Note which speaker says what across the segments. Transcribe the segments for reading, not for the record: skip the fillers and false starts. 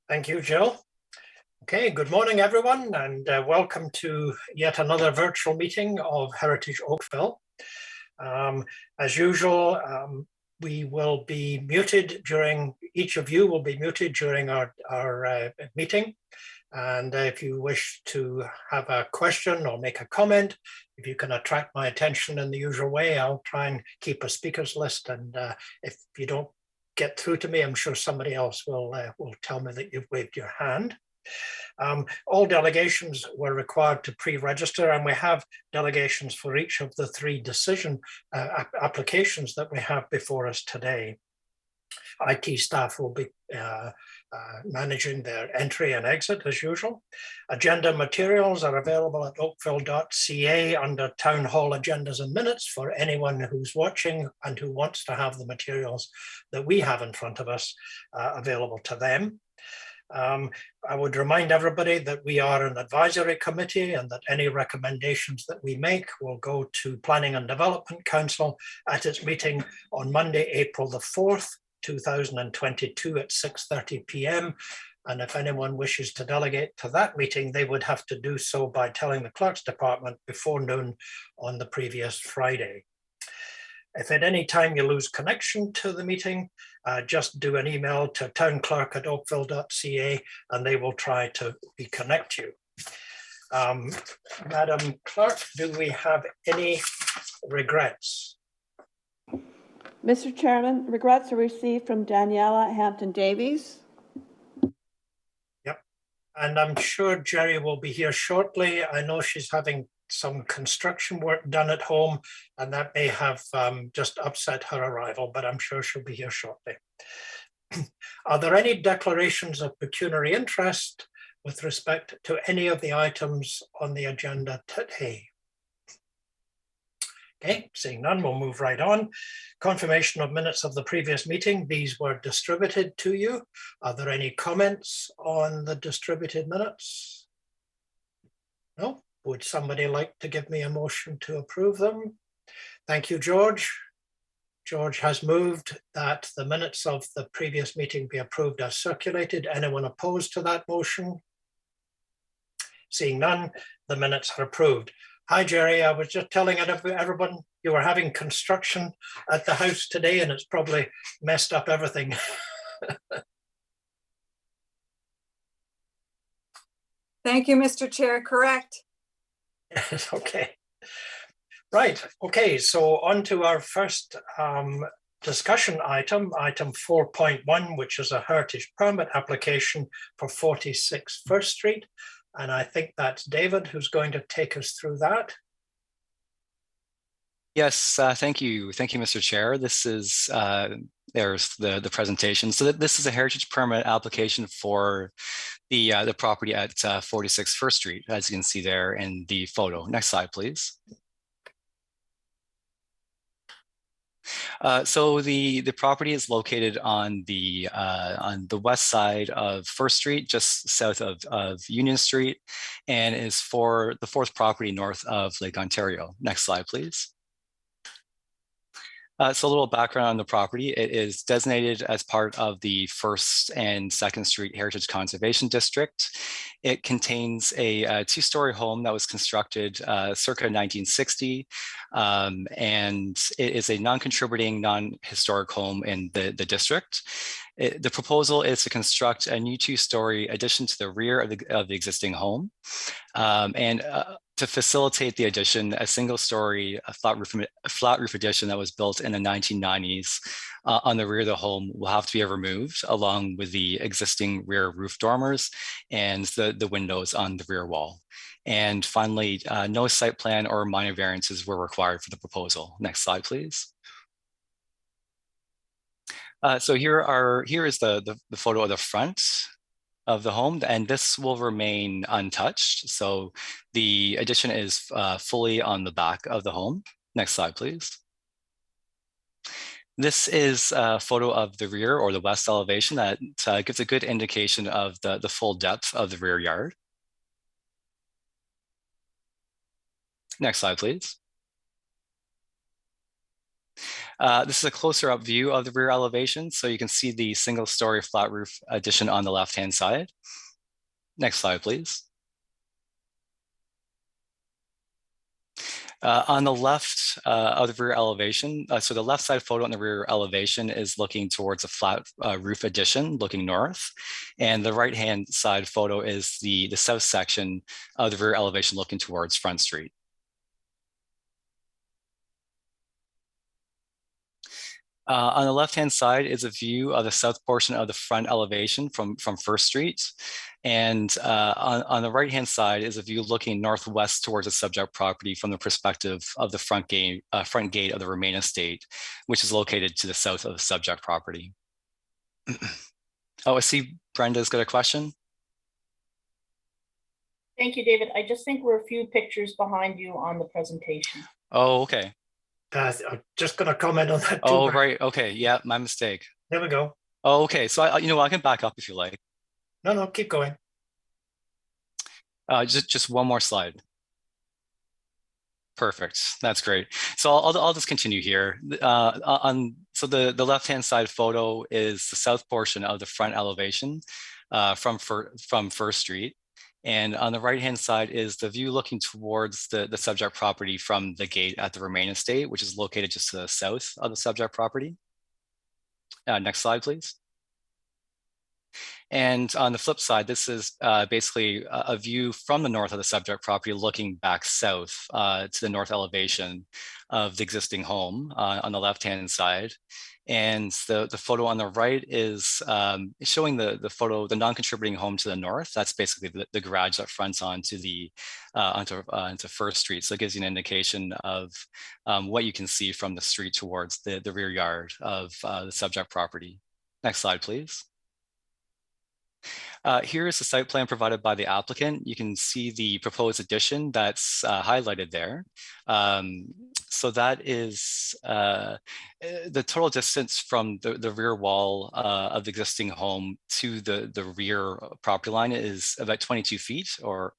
Speaker 1: Thank you, Jill. Okay, good morning, everyone, and welcome to yet another virtual meeting of Heritage Oakville. As usual, we will be muted during, each of you will be muted during our meeting. And if you wish to have a question or make a comment, if you can attract my attention in the usual way, I'll try and keep a speakers list. And if you don't get through to me, I'm sure somebody else will tell me that you've waved your hand. All delegations were required to pre-register, and we have delegations for each of the three decision applications that we have before us today. IT staff will be managing their entry and exit as usual. Agenda materials are available at oakville.ca under Town Hall Agendas and Minutes for anyone who's watching and who wants to have the materials that we have in front of us available to them. I would remind everybody that we are an advisory committee and that any recommendations that we make will go to Planning and Development Council at its meeting on Monday, April the 4th, 2022 at 6:30 p.m. And if anyone wishes to delegate to that meeting, they would have to do so by telling the Clerk's Department before noon on the previous Friday. If at any time you lose connection to the meeting, just do an email to townclerk@oakville.ca and they will try to reconnect you. Madam Clerk, do we have any regrets?
Speaker 2: Mr. Chairman, regrets are received from Daniela Hampton-Davies.
Speaker 1: Yep, and I'm sure Jerry will be here shortly. I know she's having some construction work done at home, and that may have just upset her arrival, but I'm sure she'll be here shortly. Are there any declarations of pecuniary interest with respect to any of the items on the agenda today? Okay, seeing none, we'll move right on. Confirmation of minutes of the previous meeting. These were distributed to you. Are there any comments on the distributed minutes? No? Would somebody like to give me a motion to approve them? Thank you, George. George has moved that the minutes of the previous meeting be approved as circulated. Anyone opposed to that motion? Seeing none, the minutes are approved. Hi, Jerry. I was just telling everyone you were having construction at the house today, and it's probably messed up everything.
Speaker 3: Thank you, Mr. Chair. Correct.
Speaker 1: Yes, okay. Right. Okay. So on to our first discussion item, item 4.1, which is a heritage permit application for 46 First Street. And I think that's David who's going to take us through that.
Speaker 4: Yes, thank you. Thank you, Mr. Chair. This is, there's the presentation. So this is a heritage permit application for the property at 46 First Street, as you can see there in the photo. Next slide, please. So the property is located on the west side of First Street, just south of Union Street, and is for the fourth property north of Lake Ontario. Next slide, please. So a little background on the property. It is designated as part of the 1st and 2nd Street Heritage Conservation District. It contains a two-story home that was constructed circa 1960, and it is a non-contributing, non-historic home in the district. The proposal is to construct a new two-story addition to the rear of the existing home, and to facilitate the addition, a single-story flat roof addition that was built in the 1990s on the rear of the home will have to be removed, along with the existing rear roof dormers and the windows on the rear wall. And finally, no site plan or minor variances were required for the proposal. Next slide, please. So here is the photo of the front of the home, and this will remain untouched. So the addition is fully on the back of the home. Next slide, please. This is a photo of the rear or the west elevation that gives a good indication of the full depth of the rear yard. Next slide, please. This is a closer up view of the rear elevation, so you can see the single-story flat roof addition on the left-hand side. Next slide, please. On the left of the rear elevation, so the left side photo on the rear elevation is looking towards a flat roof addition looking north. And the right-hand side photo is the south section of the rear elevation looking towards Front Street. On the left-hand side is a view of the south portion of the front elevation from First Street. And on the right-hand side is a view looking northwest towards the subject property from the perspective of the front gate of the Remain estate, which is located to the south of the subject property. Oh, I see Brenda's got a question.
Speaker 5: Thank you, David. I just think we're a few pictures behind you on the presentation.
Speaker 4: Oh, okay.
Speaker 1: I'm just going to comment on that too.
Speaker 4: Oh, right. Okay. Yeah, my mistake.
Speaker 1: There we go.
Speaker 4: Oh, okay. So I can back up if you like.
Speaker 1: No, keep going.
Speaker 4: Just one more slide. Perfect. That's great. So I'll just continue here. So the left-hand side photo is the south portion of the front elevation from First Street. And on the right-hand side is the view looking towards the subject property from the gate at the Remain estate, which is located just to the south of the subject property. Next slide, please. And on the flip side, this is basically a view from the north of the subject property looking back south to the north elevation of the existing home on the left-hand side. And the photo on the right is showing the non-contributing home to the north. That's basically the garage that fronts onto onto First Street. So it gives you an indication of what you can see from the street towards the rear yard of the subject property. Next slide, please. Here is the site plan provided by the applicant. You can see the proposed addition that's highlighted there. So that is the total distance from the rear wall of the existing home to the rear property line is about 22 feet, or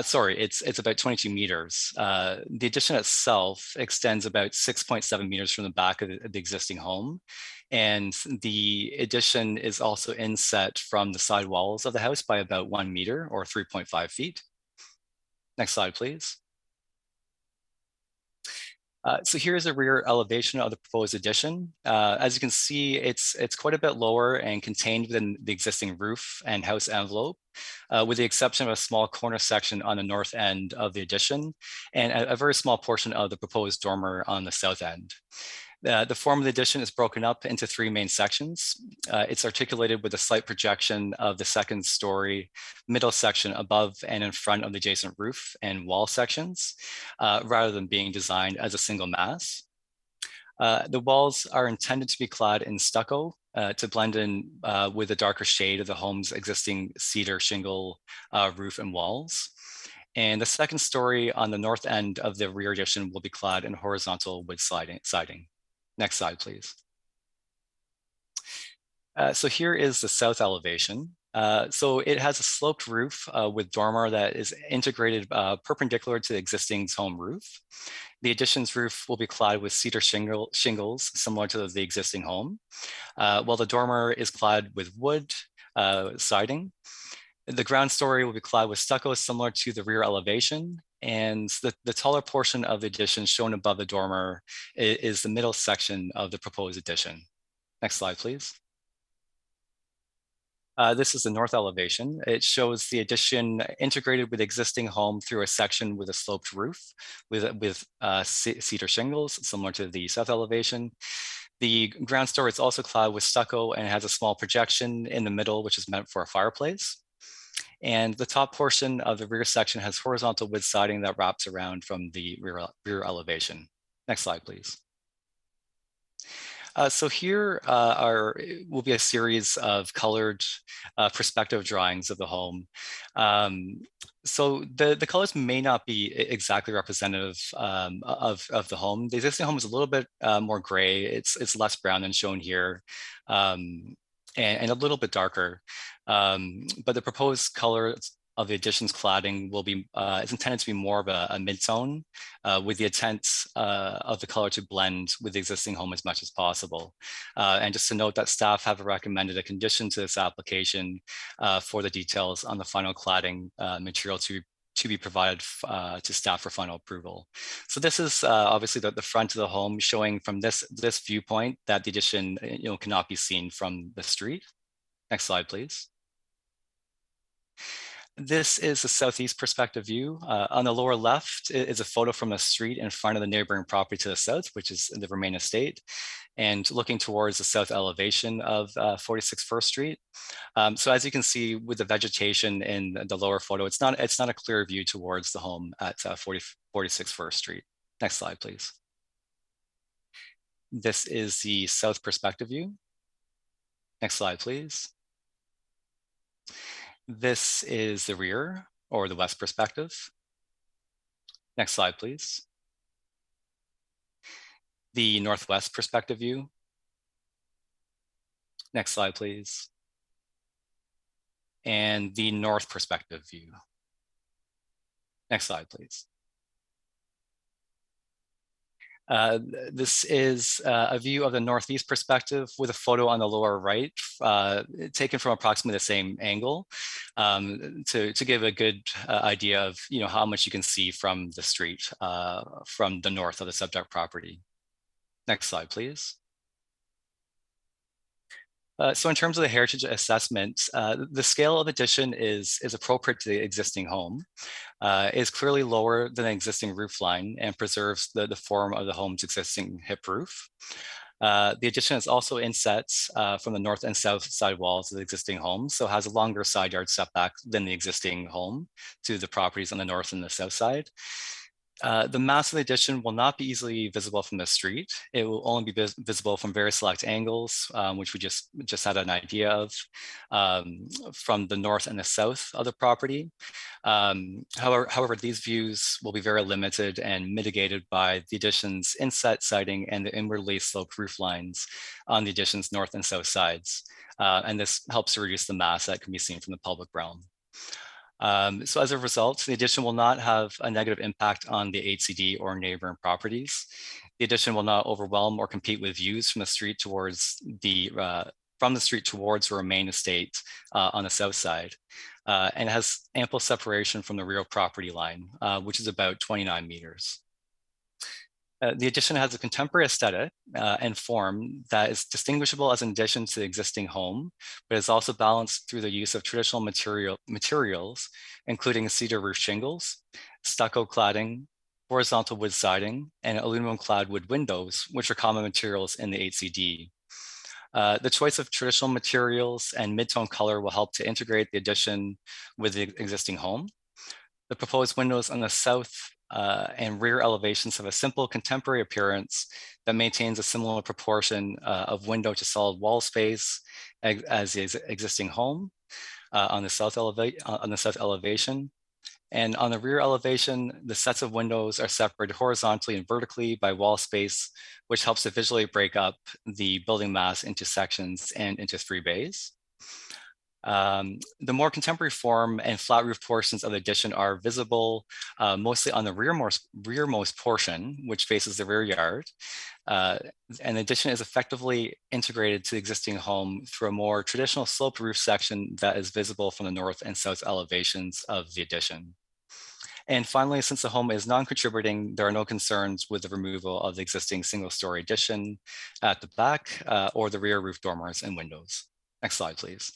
Speaker 4: sorry, it's about 22 meters. The addition itself extends about 6.7 meters from the back of the existing home. And the addition is also inset from the side walls of the house by about 1 meter or 3.5 feet. Next slide, please. So here's a rear elevation of the proposed addition. As you can see, it's quite a bit lower and contained within the existing roof and house envelope, with the exception of a small corner section on the north end of the addition and a very small portion of the proposed dormer on the south end. The form of the addition is broken up into 3 main sections. It's articulated with a slight projection of the second story middle section above and in front of the adjacent roof and wall sections, rather than being designed as a single mass. The walls are intended to be clad in stucco to blend in with the darker shade of the home's existing cedar shingle roof and walls. And the second story on the north end of the rear addition will be clad in horizontal wood siding. Next slide, please. So here is the south elevation. So it has a sloped roof with dormer that is integrated perpendicular to the existing home roof. The addition's roof will be clad with cedar shingles similar to the existing home, while the dormer is clad with wood siding. The ground story will be clad with stucco similar to the rear elevation. And the taller portion of the addition shown above the dormer is the middle section of the proposed addition. Next slide, please. This is the north elevation. It shows the addition integrated with existing home through a section with a sloped roof with cedar shingles, similar to the south elevation. The ground story is also clad with stucco and has a small projection in the middle, which is meant for a fireplace. And the top portion of the rear section has horizontal wood siding that wraps around from the rear elevation. Next slide, please. So here will be a series of colored perspective drawings of the home. So the colors may not be exactly representative of the home. The existing home is a little bit more gray. It's less brown than shown here, and a little bit darker. But the proposed colors of the addition's cladding will be is intended to be more of a mid-tone with the intent of the color to blend with the existing home as much as possible. And just to note that staff have recommended a condition to this application for the details on the final cladding material to be provided to staff for final approval. So this is obviously the front of the home, showing from this viewpoint that the addition cannot be seen from the street. Next slide, please. This is the southeast perspective view. On the lower left is a photo from the street in front of the neighboring property to the south, which is the Remain Estate, and looking towards the south elevation of 46 First Street. So as you can see with the vegetation in the lower photo, it's not a clear view towards the home at 46 First Street. Next slide, please. This is the south perspective view. Next slide, please. This is the rear or the west perspective. Next slide, please. The northwest perspective view. Next slide, please. And the north perspective view. Next slide, please. This is a view of the northeast perspective with a photo on the lower right, taken from approximately the same angle, to give a good idea of how much you can see from the street from the north of the subject property. Next slide, please. So in terms of the heritage assessment, the scale of addition is appropriate to the existing home, is clearly lower than the existing roof line and preserves the form of the home's existing hip roof. The addition is also inset from the north and south side walls of the existing home, so has a longer side yard setback than the existing home to the properties on the north and the south side. The mass of the addition will not be easily visible from the street. It will only be visible from very select angles, which we just had an idea of from the north and the south of the property. However, these views will be very limited and mitigated by the addition's inset siding and the inwardly sloped roof lines on the addition's north and south sides. And this helps to reduce the mass that can be seen from the public realm. So as a result, the addition will not have a negative impact on the HCD or neighboring properties. The addition will not overwhelm or compete with views from the street towards the Remain Estate on the south side, and it has ample separation from the real property line, which is about 29 meters. The addition has a contemporary aesthetic and form that is distinguishable as an addition to the existing home, but is also balanced through the use of traditional materials, including cedar roof shingles, stucco cladding, horizontal wood siding, and aluminum clad wood windows, which are common materials in the HCD. The choice of traditional materials and mid-tone color will help to integrate the addition with the existing home. The proposed windows on the south and rear elevations have a simple contemporary appearance that maintains a similar proportion of window to solid wall space as the existing home on the south elevation. And on the rear elevation, the sets of windows are separated horizontally and vertically by wall space, which helps to visually break up the building mass into sections and into 3 bays. The more contemporary form and flat roof portions of the addition are visible mostly on the rearmost portion, which faces the rear yard. And the addition is effectively integrated to the existing home through a more traditional sloped roof section that is visible from the north and south elevations of the addition. And finally, since the home is non-contributing, there are no concerns with the removal of the existing single-story addition at the back or the rear roof dormers and windows. Next slide, please.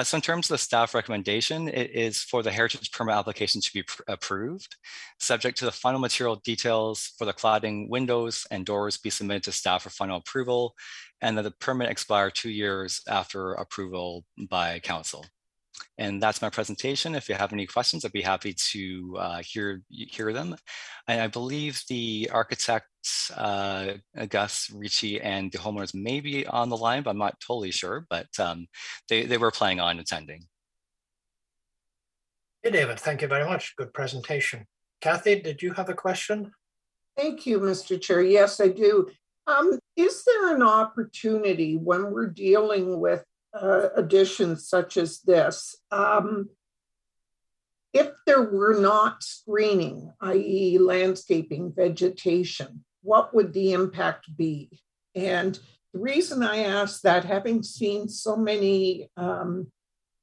Speaker 4: So in terms of the staff recommendation, it is for the heritage permit application to be approved, subject to the final material details for the cladding, windows, and doors be submitted to staff for final approval, and that the permit expire 2 years after approval by council. And that's my presentation. If you have any questions, I'd be happy to hear them. And I believe the architect, Gus Ricci, and the homeowners may be on the line, but I'm not totally sure, but they were planning on attending.
Speaker 1: Hey, David, thank you very much. Good presentation. Kathy, did you have a question?
Speaker 6: Thank you, Mr. Chair. Yes, I do. Is there an opportunity when we're dealing with additions such as this, if there were not screening, i.e. landscaping, vegetation, what would the impact be? And the reason I ask that, having seen so many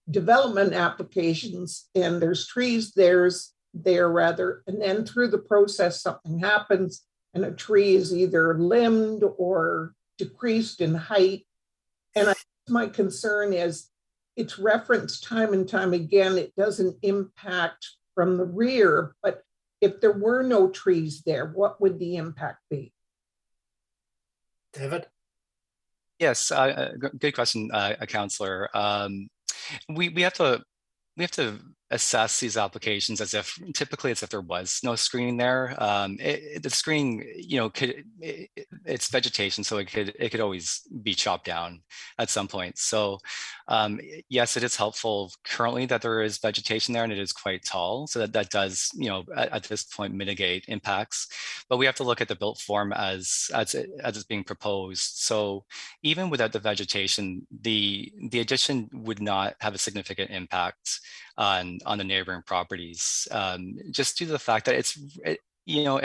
Speaker 6: development applications and there's trees there, and then through the process something happens and a tree is either limbed or decreased in height. And my concern is it's referenced time and time again, it doesn't impact from the rear, but if there were no trees there, what would the impact be?
Speaker 1: David?
Speaker 4: Yes, good question, Councillor. We have to assess these applications as if typically as if there was no screening there. The screening, it's vegetation, so it could always be chopped down at some point. So yes, it is helpful currently that there is vegetation there and it is quite tall, so that does at this point mitigate impacts. But we have to look at the built form as it's being proposed. So even without the vegetation, the addition would not have a significant impact on the neighboring properties, just due to the fact that I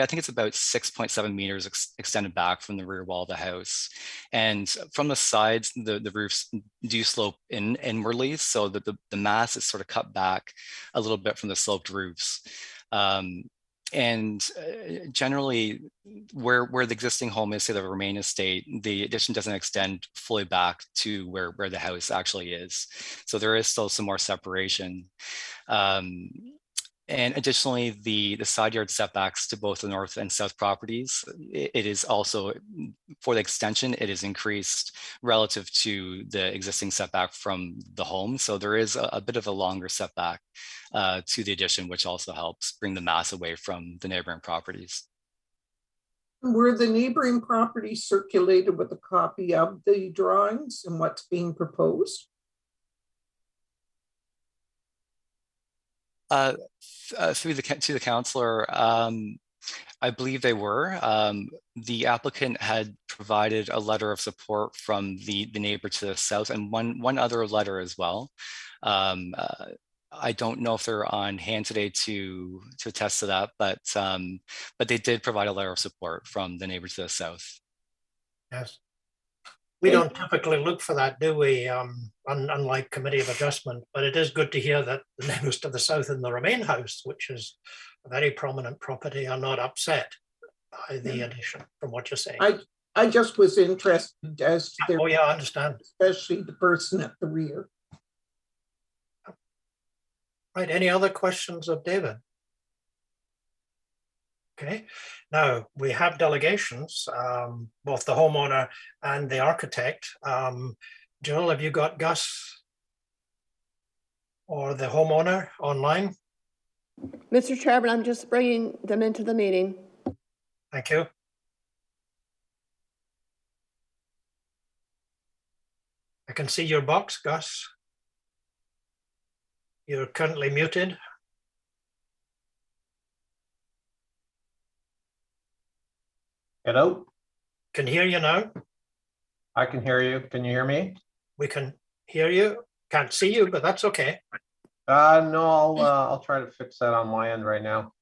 Speaker 4: think it's about 6.7 meters extended back from the rear wall of the house. And from the sides, the roofs do slope inwardly, so that the mass is sort of cut back a little bit from the sloped roofs. And generally, where the existing home is, say the Remain estate, the addition doesn't extend fully back to where the house actually is. So there is still some more separation. And additionally, the side yard setbacks to both the north and south properties, it is also, for the extension, it is increased relative to the existing setback from the home. So there is a bit of a longer setback to the addition, which also helps bring the mass away from the neighboring properties.
Speaker 6: Were the neighboring properties circulated with a copy of the drawings and what's being proposed?
Speaker 4: To the councillor, I believe they were. The applicant had provided a letter of support from the neighbor to the south and one other letter as well. I don't know if they're on hand today to attest to that, but they did provide a letter of support from the neighbor to the south.
Speaker 1: Yes. We don't typically look for that, do we? Unlike Committee of Adjustment, but it is good to hear that the neighbours to the south in the Remain house, which is a very prominent property, are not upset by the addition, from what you're saying.
Speaker 6: I just was interested as to their,
Speaker 1: oh yeah, I understand.
Speaker 6: Especially the person at the rear.
Speaker 1: Right, any other questions of David? Okay, now we have delegations, both the homeowner and the architect. Jill, have you got Gus or the homeowner online?
Speaker 2: Mr. Chairman, I'm just bringing them into the meeting.
Speaker 1: Thank you. I can see your box, Gus. You're currently muted.
Speaker 7: Hello?
Speaker 1: Can hear you now.
Speaker 7: I can hear you. Can you hear me?
Speaker 1: We can hear you. Can't see you, but that's okay.
Speaker 7: No, I'll try to fix that on my end right now.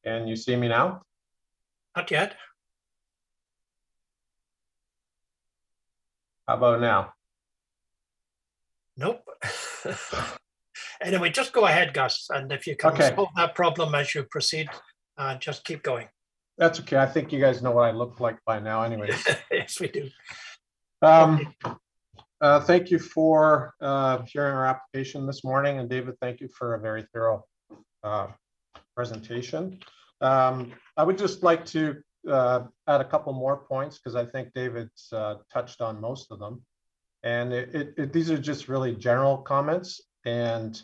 Speaker 7: Can you see me now?
Speaker 1: Not yet.
Speaker 7: How about now?
Speaker 1: Nope. Anyway, just go ahead, Gus, and if you can solve that problem as you proceed, just keep going.
Speaker 7: That's okay. I think you guys know what I look like by now anyways.
Speaker 1: Yes, we do.
Speaker 7: Thank you for hearing our application this morning. And David, thank you for a very thorough presentation. I would just like to add a couple more points because I think David's touched on most of them. And these are just really general comments, and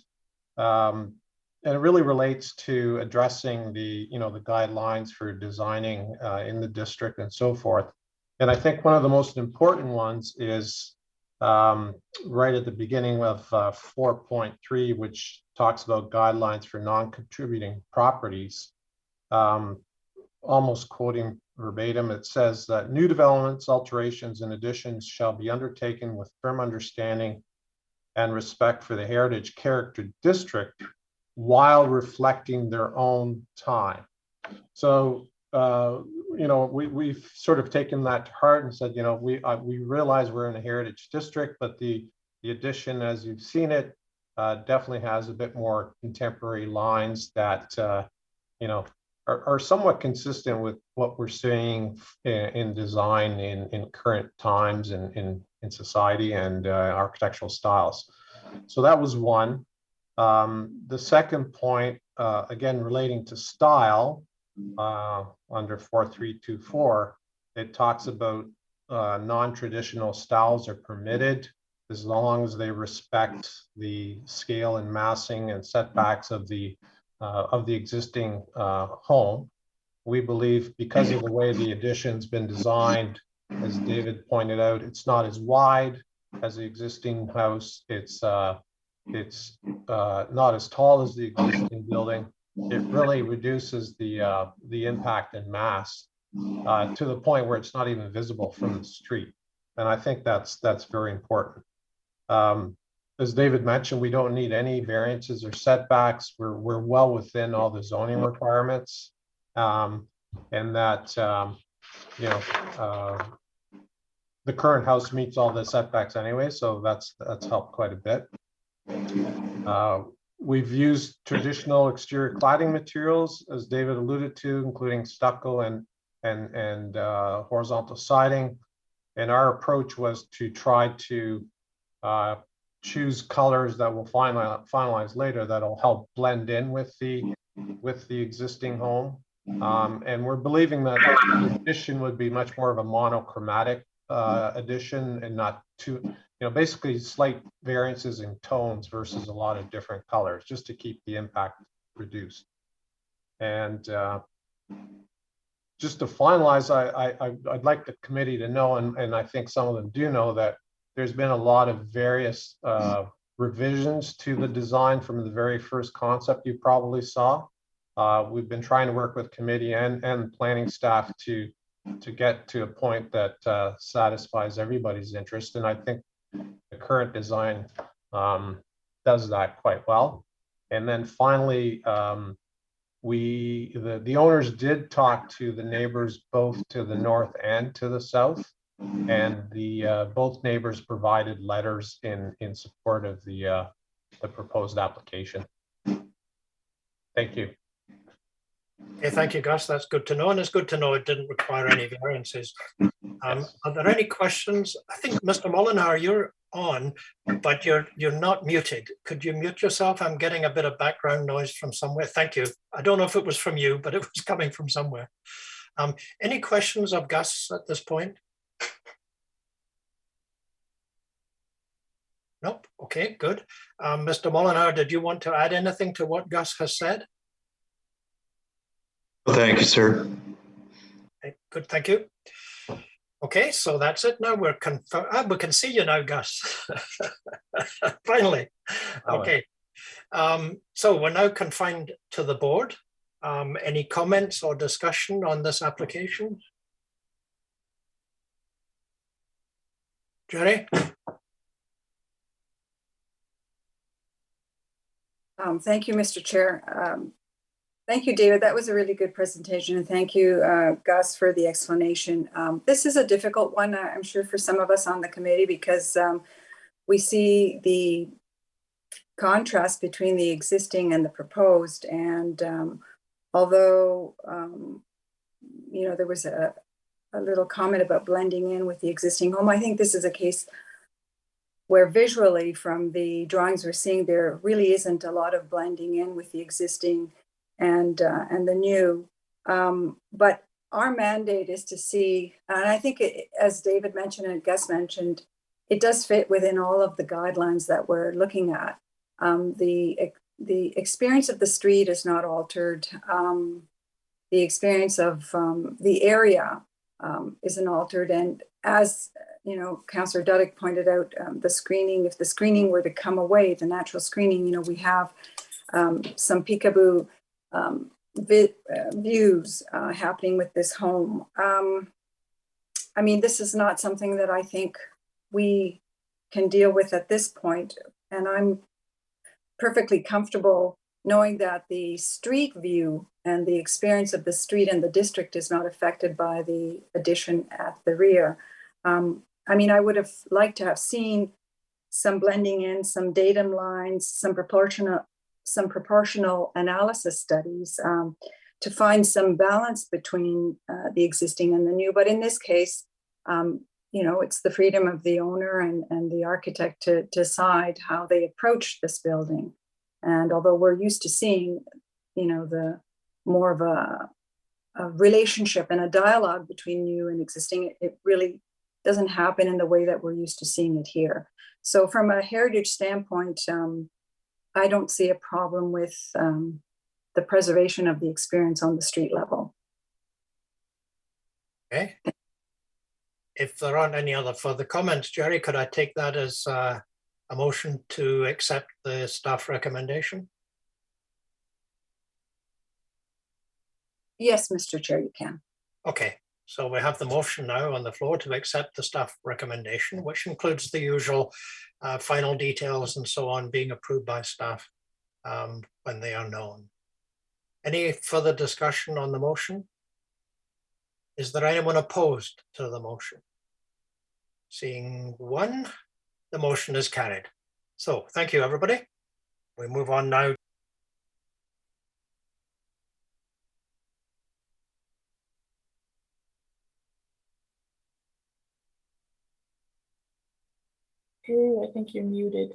Speaker 7: it really relates to addressing the guidelines for designing in the district and so forth. And I think one of the most important ones is right at the beginning of 4.3, which talks about guidelines for non-contributing properties. almost quoting verbatim, it says that new developments, alterations, and additions shall be undertaken with firm understanding and respect for the heritage character district while reflecting their own time. So, we've sort of taken that to heart and said, we realize we're in a heritage district, but the addition, as you've seen it, definitely has a bit more contemporary lines that, are somewhat consistent with what we're seeing in design in current times and in society and architectural styles. So that was one. The second point, again, relating to style, under 4324, it talks about non-traditional styles are permitted as long as they respect the scale and massing and setbacks of the existing home. We believe because of the way the addition's been designed, as David pointed out, it's not as wide as the existing house. It's not as tall as the existing building. It really reduces the impact and mass to the point where it's not even visible from the street. And I think that's very important. As David mentioned, we don't need any variances or setbacks. We're well within all the zoning requirements, and that the current house meets all the setbacks anyway, so that's helped quite a bit. We've used traditional exterior cladding materials, as David alluded to, including stucco and horizontal siding. And our approach was to try to choose colors that will finalize later that'll help blend in with the existing home. And we're believing that the addition would be much more of a monochromatic addition and not too, basically slight variances in tones versus a lot of different colors, just to keep the impact reduced. And just to finalize, I'd like the committee to know, and I think some of them do know, that there's been a lot of various revisions to the design from the very first concept you probably saw. We've been trying to work with committee and planning staff to get to a point that satisfies everybody's interest. And I think the current design does that quite well. And then finally, the owners did talk to the neighbors both to the north and to the south, and the both neighbors provided letters in support of the proposed application. Thank you.
Speaker 1: Okay, thank you, Gus. That's good to know, and it's good to know it didn't require any variances. Are there any questions? I think Mr. Molinar, you're on, but you're not muted. Could you mute yourself? I'm getting a bit of background noise from somewhere. Thank you. I don't know if it was from you, but it was coming from somewhere. Any questions of Gus at this point? Nope. Okay, good. Mr. Molinar, did you want to add anything to what Gus has said?
Speaker 8: Thank you, sir.
Speaker 1: Okay, good, thank you. Okay, so that's it now. We can see you now, Gus. Finally. Okay. So we're now confined to the board. Any comments or discussion on this application? Jerry?
Speaker 3: Thank you, Mr. Chair. Thank you, David. That was a really good presentation. And thank you, Gus, for the explanation. This is a difficult one, I'm sure, for some of us on the committee, because we see the contrast between the existing and the proposed. And although, there was a little comment about blending in with the existing home, I think this is a case where visually from the drawings we're seeing, there really isn't a lot of blending in with the existing and the new, but our mandate is to see, and I think as David mentioned and Gus mentioned, it does fit within all of the guidelines that we're looking at. The experience of the street is not altered. The experience of the area isn't altered, and as Councillor Duddick pointed out, the screening, if the screening were to come away, the natural screening, we have some peekaboo views happening with this home. I mean, this is not something that I think we can deal with at this point, and I'm perfectly comfortable knowing that the street view and the experience of the street and the district is not affected by the addition at the rear. I mean, I would have liked to have seen some blending in, some datum lines, some proportional analysis studies to find some balance between the existing and the new. But in this case, you know, it's the freedom of the owner and the architect to decide how they approach this building. And although we're used to seeing, you know, the more of a relationship and a dialogue between new and existing, it really doesn't happen in the way that we're used to seeing it here. So from a heritage standpoint, I don't see a problem with the preservation of the experience on the street level.
Speaker 1: Okay. If there aren't any other further comments, Jerry, could I take that as a motion to accept the staff recommendation?
Speaker 3: Yes, Mr. Chair, you can.
Speaker 1: Okay, so we have the motion now on the floor to accept the staff recommendation, which includes the usual final details and so on being approved by staff when they are known. Any further discussion on the motion? Is there anyone opposed to the motion? Seeing one, the motion is carried. So thank you, everybody. We move on now.
Speaker 5: Drew, I think you're muted.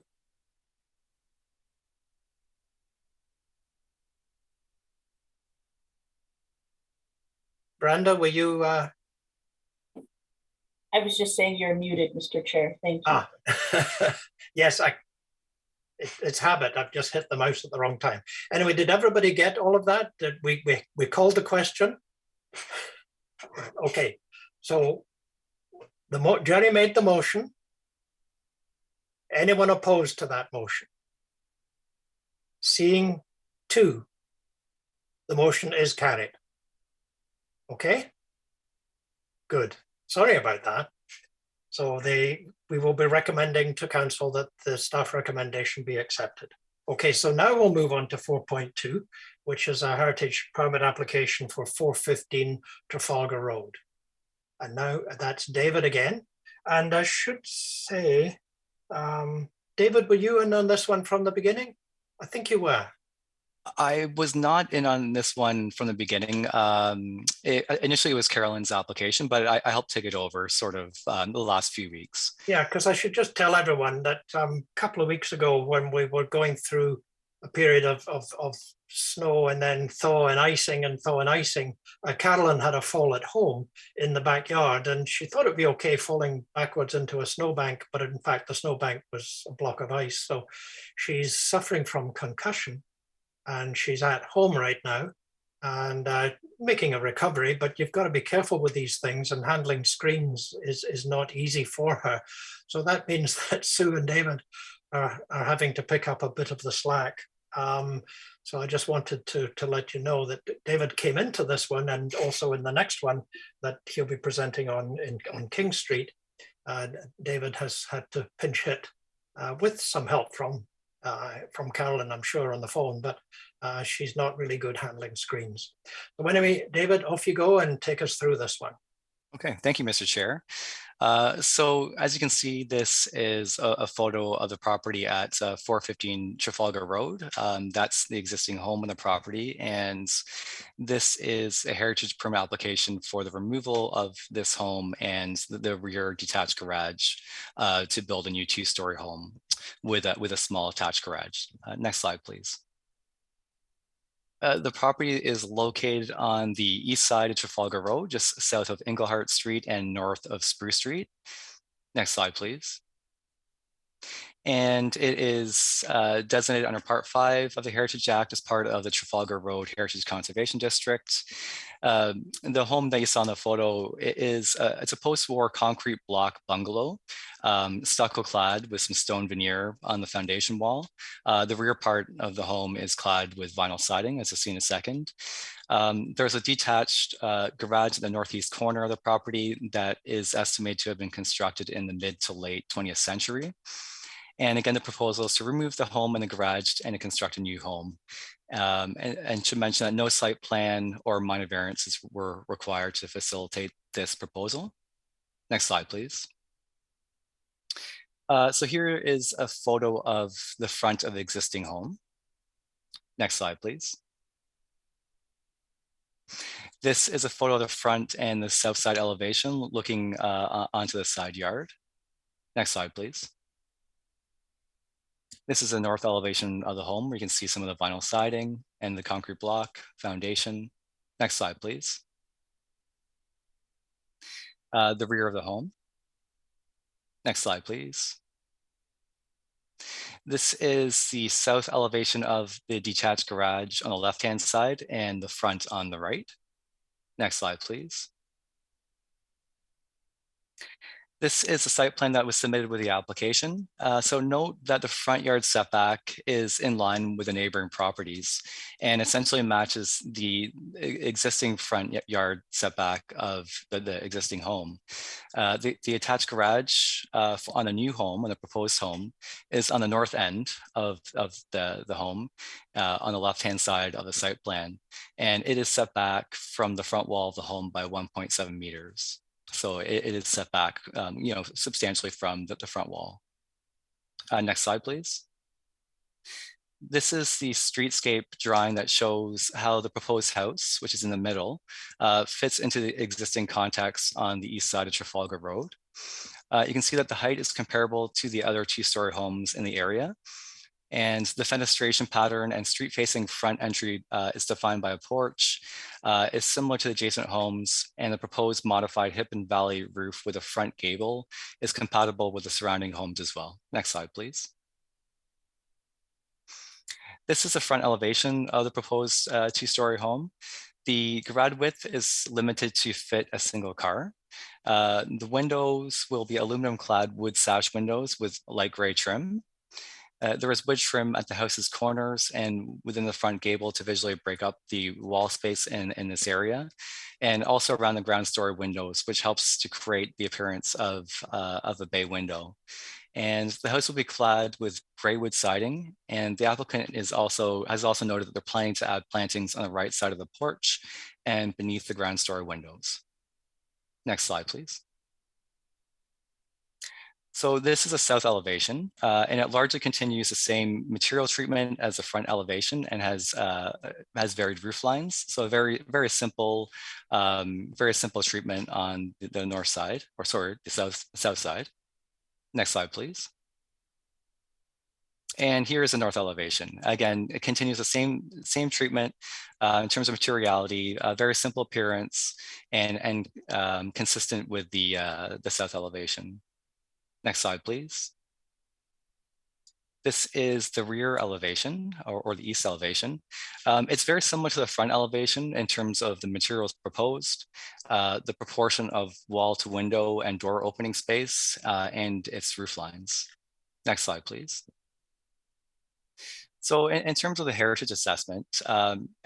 Speaker 1: Brenda, were you?
Speaker 5: I was just saying you're muted, Mr. Chair. Thank you.
Speaker 1: Yes, it's habit. I've just hit the mouse at the wrong time. Anyway, did everybody get all of that? Did we called the question? Okay, so Jerry made the motion. Anyone opposed to that motion? Seeing two, the motion is carried. Okay, good. Sorry about that. So we will be recommending to council that the staff recommendation be accepted. Okay, so now we'll move on to 4.2, which is a heritage permit application for 415 Trafalgar Road. And now that's David again. And I should say, David, were you in on this one from the beginning? I think you were.
Speaker 4: I was not in on this one from the beginning. Initially, it was Carolyn's application, but I helped take it over sort of the last few weeks.
Speaker 1: Yeah, because I should just tell everyone that a couple of weeks ago when we were going through a period of snow and then thaw and icing, Carolyn had a fall at home in the backyard and she thought it'd be okay falling backwards into a snowbank, but in fact the snowbank was a block of ice. So she's suffering from concussion. And she's at home right now and making a recovery, but you've got to be careful with these things, and handling screens is not easy for her. So that means that Sue and David are having to pick up a bit of the slack. So I just wanted to let you know that David came into this one and also in the next one that he'll be presenting on King Street. David has had to pinch hit with some help from Carolyn, I'm sure, on the phone, but she's not really good handling screens. So anyway, David, off you go and take us through this one.
Speaker 4: Okay, thank you, Mr. Chair. So as you can see, this is a photo of the property at 415 Trafalgar Road. That's the existing home on the property. And this is a heritage permit application for the removal of this home and the rear detached garage to build a new two-story home with a small attached garage. Next slide, please. The property is located on the east side of Trafalgar Road, just south of Englehart Street and north of Spruce Street. Next slide, please. And it is designated under Part 5 of the Heritage Act as part of the Trafalgar Road Heritage Conservation District. The home that you saw in the photo it's a post-war concrete block bungalow, stucco clad with some stone veneer on the foundation wall. The rear part of the home is clad with vinyl siding, as you'll see in a second. There's a detached garage in the northeast corner of the property that is estimated to have been constructed in the mid to late 20th century. And again, the proposal is to remove the home and the garage and to construct a new home. And to mention that no site plan or minor variances were required to facilitate this proposal. Next slide, please. So here is a photo of the front of the existing home. Next slide, please. This is a photo of the front and the south side elevation looking onto the side yard. Next slide, please. This is the north elevation of the home where you can see some of the vinyl siding and the concrete block foundation. Next slide, please. The rear of the home. Next slide, please. This is the south elevation of the detached garage on the left-hand side and the front on the right. Next slide, please. This is a site plan that was submitted with the application. So note that the front yard setback is in line with the neighboring properties and essentially matches the existing front yard setback of the existing home. The attached garage on the new home, on the proposed home, is on the north end of the home on the left-hand side of the site plan. And it is set back from the front wall of the home by 1.7 meters. So it is set back, substantially from the front wall. Next slide, please. This is the streetscape drawing that shows how the proposed house, which is in the middle, fits into the existing context on the east side of Trafalgar Road. You can see that the height is comparable to the other two-story homes in the area. And the fenestration pattern and street-facing front entry is defined by a porch, is similar to adjacent homes, and the proposed modified hip and valley roof with a front gable is compatible with the surrounding homes as well. Next slide, please. This is the front elevation of the proposed two-story home. The garage width is limited to fit a single car. The windows will be aluminum-clad wood sash windows with light gray trim. There is wood trim at the house's corners and within the front gable to visually break up the wall space in this area, and also around the ground story windows, which helps to create the appearance of a bay window. And the house will be clad with gray wood siding, and the applicant has also noted that they're planning to add plantings on the right side of the porch and beneath the ground story windows. Next slide, please. So this is a south elevation, and it largely continues the same material treatment as the front elevation and has varied roof lines. So very simple treatment on the north side, or sorry, the south side. Next slide, please. And here is the north elevation. Again, it continues the same treatment in terms of materiality, very simple appearance, and consistent with the south elevation. Next slide, please. This is the rear elevation or the east elevation. It's very similar to the front elevation in terms of the materials proposed, the proportion of wall to window and door opening space, and its roof lines. Next slide, please. So in terms of the heritage assessment,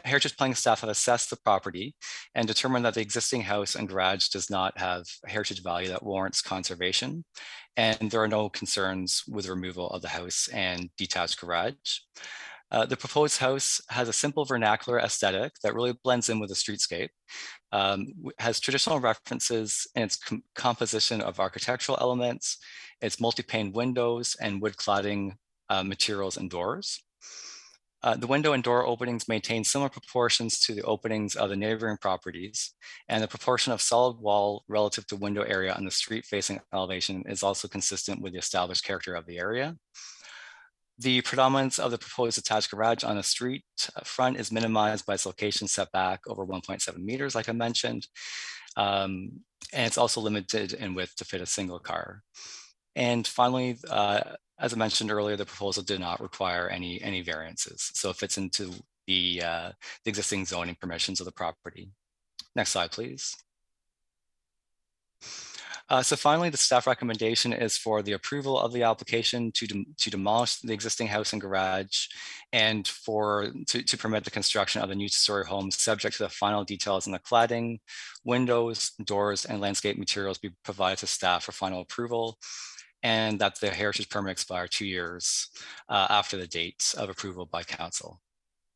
Speaker 4: heritage planning staff have assessed the property and determined that the existing house and garage does not have heritage value that warrants conservation. And there are no concerns with removal of the house and detached garage. The proposed house has a simple vernacular aesthetic that really blends in with the streetscape, has traditional references in its composition of architectural elements, its multi-pane windows and wood cladding materials and doors. The window and door openings maintain similar proportions to the openings of the neighboring properties, and the proportion of solid wall relative to window area on the street-facing elevation is also consistent with the established character of the area. The predominance of the proposed attached garage on the street front is minimized by its location setback over 1.7 meters, like I mentioned, and it's also limited in width to fit a single car. And finally, As I mentioned earlier, the proposal did not require any variances, so it fits into the existing zoning permissions of the property. Next slide, please. So finally, the staff recommendation is for the approval of the application to demolish the existing house and garage, and to permit the construction of a new two-story home subject to the final details in the cladding, windows, doors, and landscape materials be provided to staff for final approval, and that the heritage permit expire 2 years after the date of approval by council.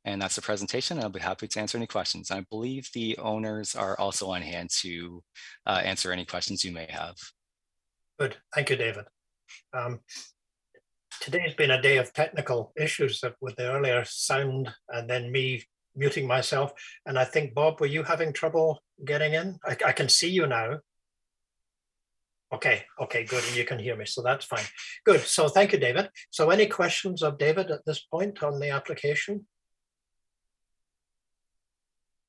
Speaker 4: And that's the presentation. I'll be happy to answer any questions. I believe the owners are also on hand to answer any questions you may have.
Speaker 1: Good, thank you, David. Today's been a day of technical issues with the earlier sound and then me muting myself. And I think, Bob, were you having trouble getting in? I can see you now. Okay, good, and you can hear me, so that's fine. Good, so thank you, David. So any questions of David at this point on the application?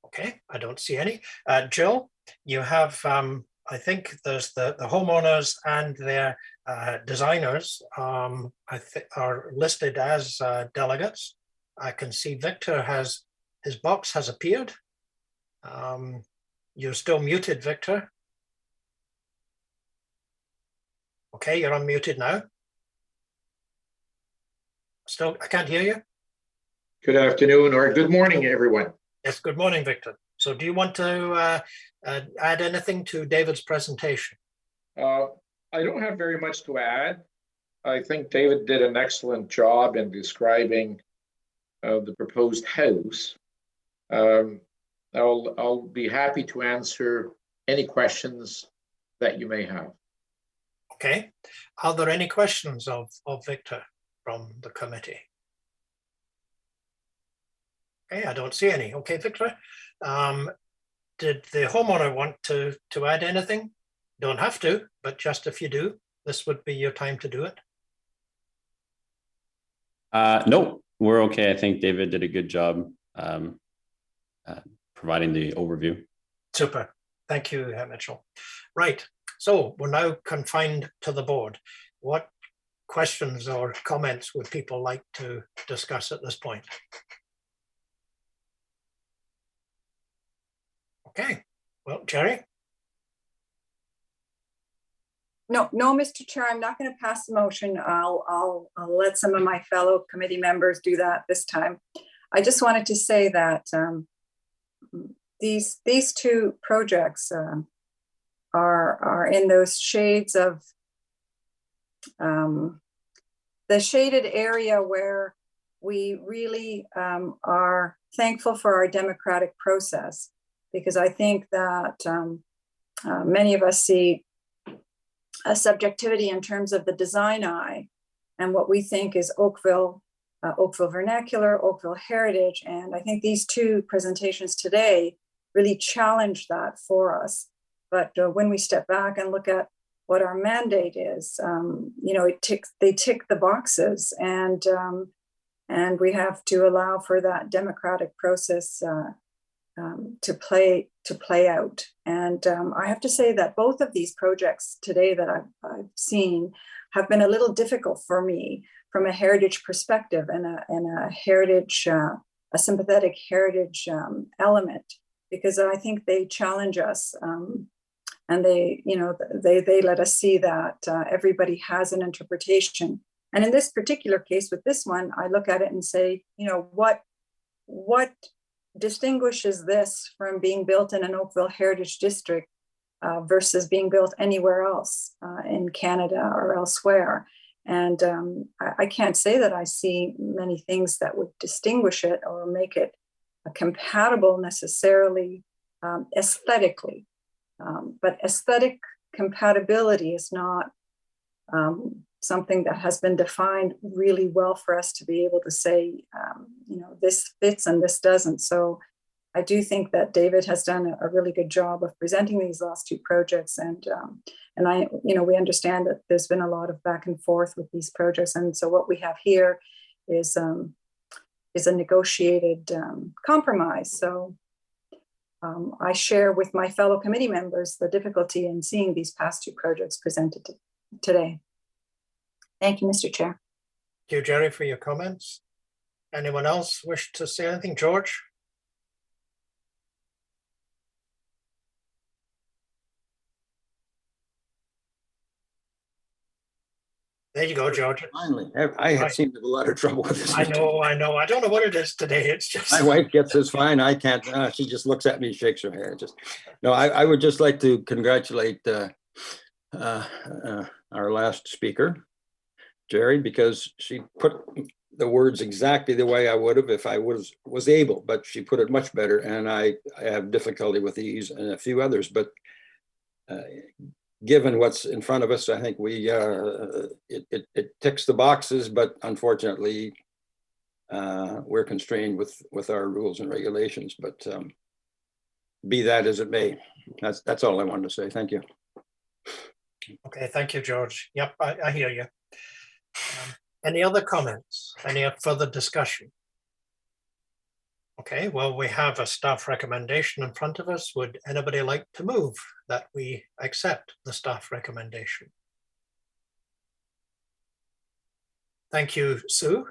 Speaker 1: Okay, I don't see any. Jill, you have, I think there's the homeowners and their designers I think are listed as delegates. I can see Victor his box has appeared. You're still muted, Victor. Okay, you're unmuted now. Still, I can't hear you.
Speaker 8: Good afternoon or good morning, everyone.
Speaker 1: Yes, good morning, Victor. So do you want to add anything to David's presentation?
Speaker 8: I don't have very much to add. I think David did an excellent job in describing the proposed house. I'll be happy to answer any questions that you may have.
Speaker 1: Okay. Are there any questions of Victor from the committee? Okay, I don't see any. Okay, Victor. Did the homeowner want to add anything? Don't have to, but just if you do, this would be your time to do it.
Speaker 9: Nope, we're okay. I think David did a good job providing the overview.
Speaker 1: Super. Thank you, Mitchell. Right. So we're now confined to the board. What questions or comments would people like to discuss at this point? Okay. Well, Jerry?
Speaker 3: No, Mr. Chair, I'm not going to pass the motion. I'll let some of my fellow committee members do that this time. I just wanted to say that these two projects are in those shades of the shaded area where we really are thankful for our democratic process, because I think that many of us see a subjectivity in terms of the design eye and what we think is Oakville vernacular, Oakville heritage. And I think these two presentations today really challenge that for us. But when we step back and look at what our mandate is, they tick the boxes, and we have to allow for that democratic process to play out. And I have to say that both of these projects today that I've seen have been a little difficult for me from a heritage perspective and a heritage, a sympathetic heritage element, because I think they challenge us, and they let us see that everybody has an interpretation. And in this particular case, with this one, I look at it and say, what distinguishes this from being built in an Oakville Heritage District versus being built anywhere else in Canada or elsewhere. And I can't say that I see many things that would distinguish it or make it compatible necessarily aesthetically. But aesthetic compatibility is not something that has been defined really well for us to be able to say, this fits and this doesn't. So I do think that David has done a really good job of presenting these last two projects. And we understand that there's been a lot of back and forth with these projects. And so what we have here is a negotiated compromise. So I share with my fellow committee members the difficulty in seeing these past two projects presented today. Thank you, Mr. Chair.
Speaker 1: Thank you, Jerry, for your comments. Anyone else wish to say anything? George? There you go, George.
Speaker 10: Finally, I had seemed to have a lot of trouble with this.
Speaker 1: I know. I don't know what it is today. It's just
Speaker 10: My wife gets this fine. I can't. She just looks at me and shakes her head. Just no. I would just like to congratulate our last speaker, Jerry, because she put the words exactly the way I would have if I was able, but she put it much better. And I have difficulty with these and a few others, but given what's in front of us, I think it ticks the boxes, but unfortunately, we're constrained with our rules and regulations. But be that as it may, that's all I wanted to say. Thank you.
Speaker 1: okay. Thank you, George. Yep, I hear you. Any other comments? Any further discussion? Okay, well, we have a staff recommendation in front of us. Would anybody like to move that we accept the staff recommendation? Thank you, Sue.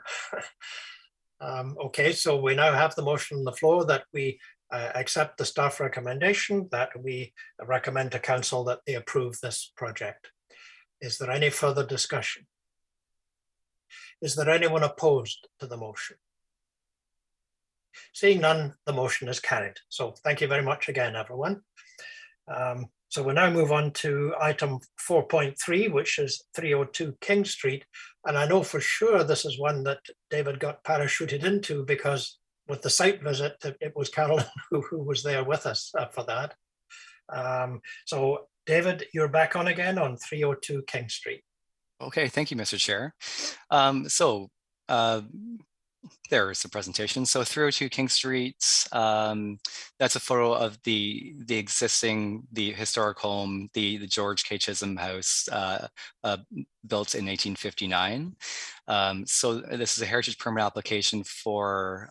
Speaker 1: Okay, so we now have the motion on the floor that we accept the staff recommendation, that we recommend to council that they approve this project. Is there any further discussion? Is there anyone opposed to the motion? Seeing none, the motion is carried. So thank you very much again, everyone. So we'll now move on to item 4.3, which is 302 King Street. And I know for sure this is one that David got parachuted into because with the site visit, it was Carolyn who was there with us for that. So David, you're back on again on 302 King Street.
Speaker 4: Okay, thank you, Mr. Chair. There is the presentation. So 302 King Street, that's a photo of the historic home, the George K. Chisholm house, built in 1859. So this is a heritage permit application for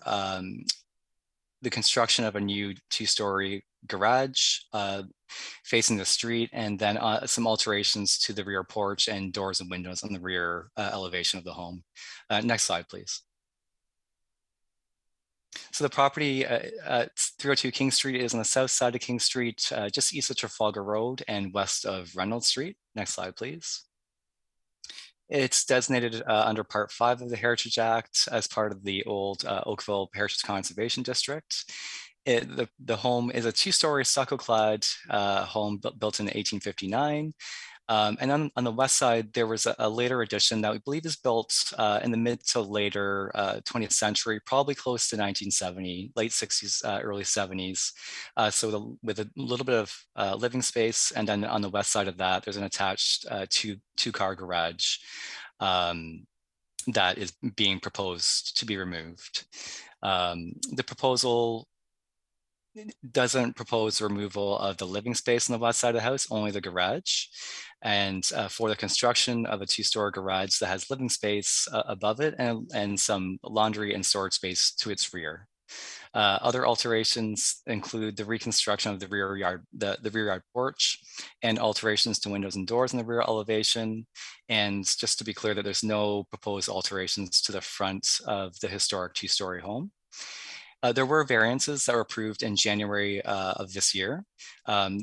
Speaker 4: the construction of a new two-story garage facing the street, and then some alterations to the rear porch and doors and windows on the rear elevation of the home. Next slide, please. So the property at 302 King Street is on the south side of King Street, just east of Trafalgar Road and west of Reynolds Street. Next slide, please. It's designated under Part 5 of the Heritage Act as part of the old Oakville Heritage Conservation District. The home is a two-story stucco-clad home built in 1859. And on the west side, there was a later addition that we believe is built in the mid to later 20th century, probably close to 1970, late 60s, early 70s. With a little bit of living space. And then on the west side of that, there's an attached two-car garage that is being proposed to be removed. The proposal doesn't propose removal of the living space on the west side of the house, only the garage. And for the construction of a two-story garage that has living space above it and some laundry and storage space to its rear. Other alterations include the reconstruction of the rear yard porch and alterations to windows and doors in the rear elevation. And just to be clear that there's no proposed alterations to the front of the historic two-story home. There were variances that were approved in January of this year.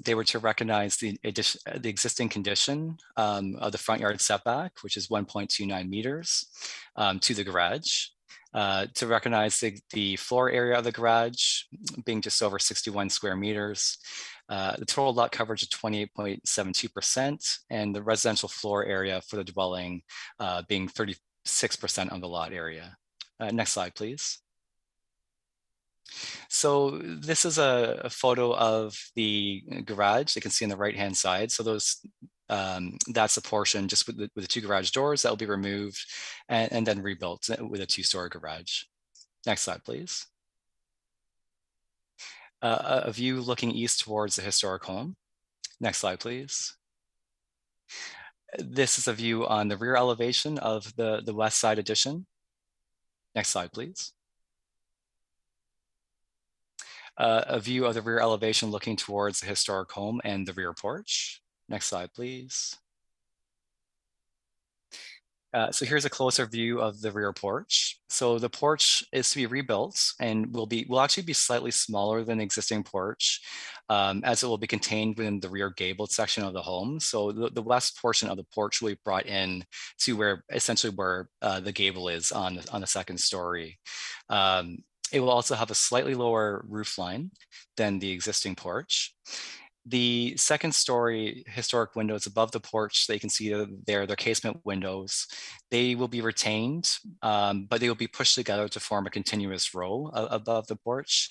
Speaker 4: They were to recognize the existing condition of the front yard setback, which is 1.29 meters to the garage. To recognize the floor area of the garage being just over 61 square meters. The total lot coverage of 28.72%, and the residential floor area for the dwelling being 36% of the lot area. Next slide, please. So this is a photo of the garage. You can see on the right-hand side. So that's a portion just with the two garage doors that will be removed and then rebuilt with a two-story garage. Next slide, please. A view looking east towards the historic home. Next slide, please. This is a view on the rear elevation of the west side addition. Next slide, please. A view of the rear elevation looking towards the historic home and the rear porch. Next slide, please. So here's a closer view of the rear porch. So the porch is to be rebuilt and will actually be slightly smaller than the existing porch, as it will be contained within the rear gabled section of the home. So the west portion of the porch will be brought in to where the gable is on the second story. It will also have a slightly lower roof line than the existing porch. The second story historic windows above the porch that you can see there, they're casement windows. They will be retained, but they will be pushed together to form a continuous row above the porch.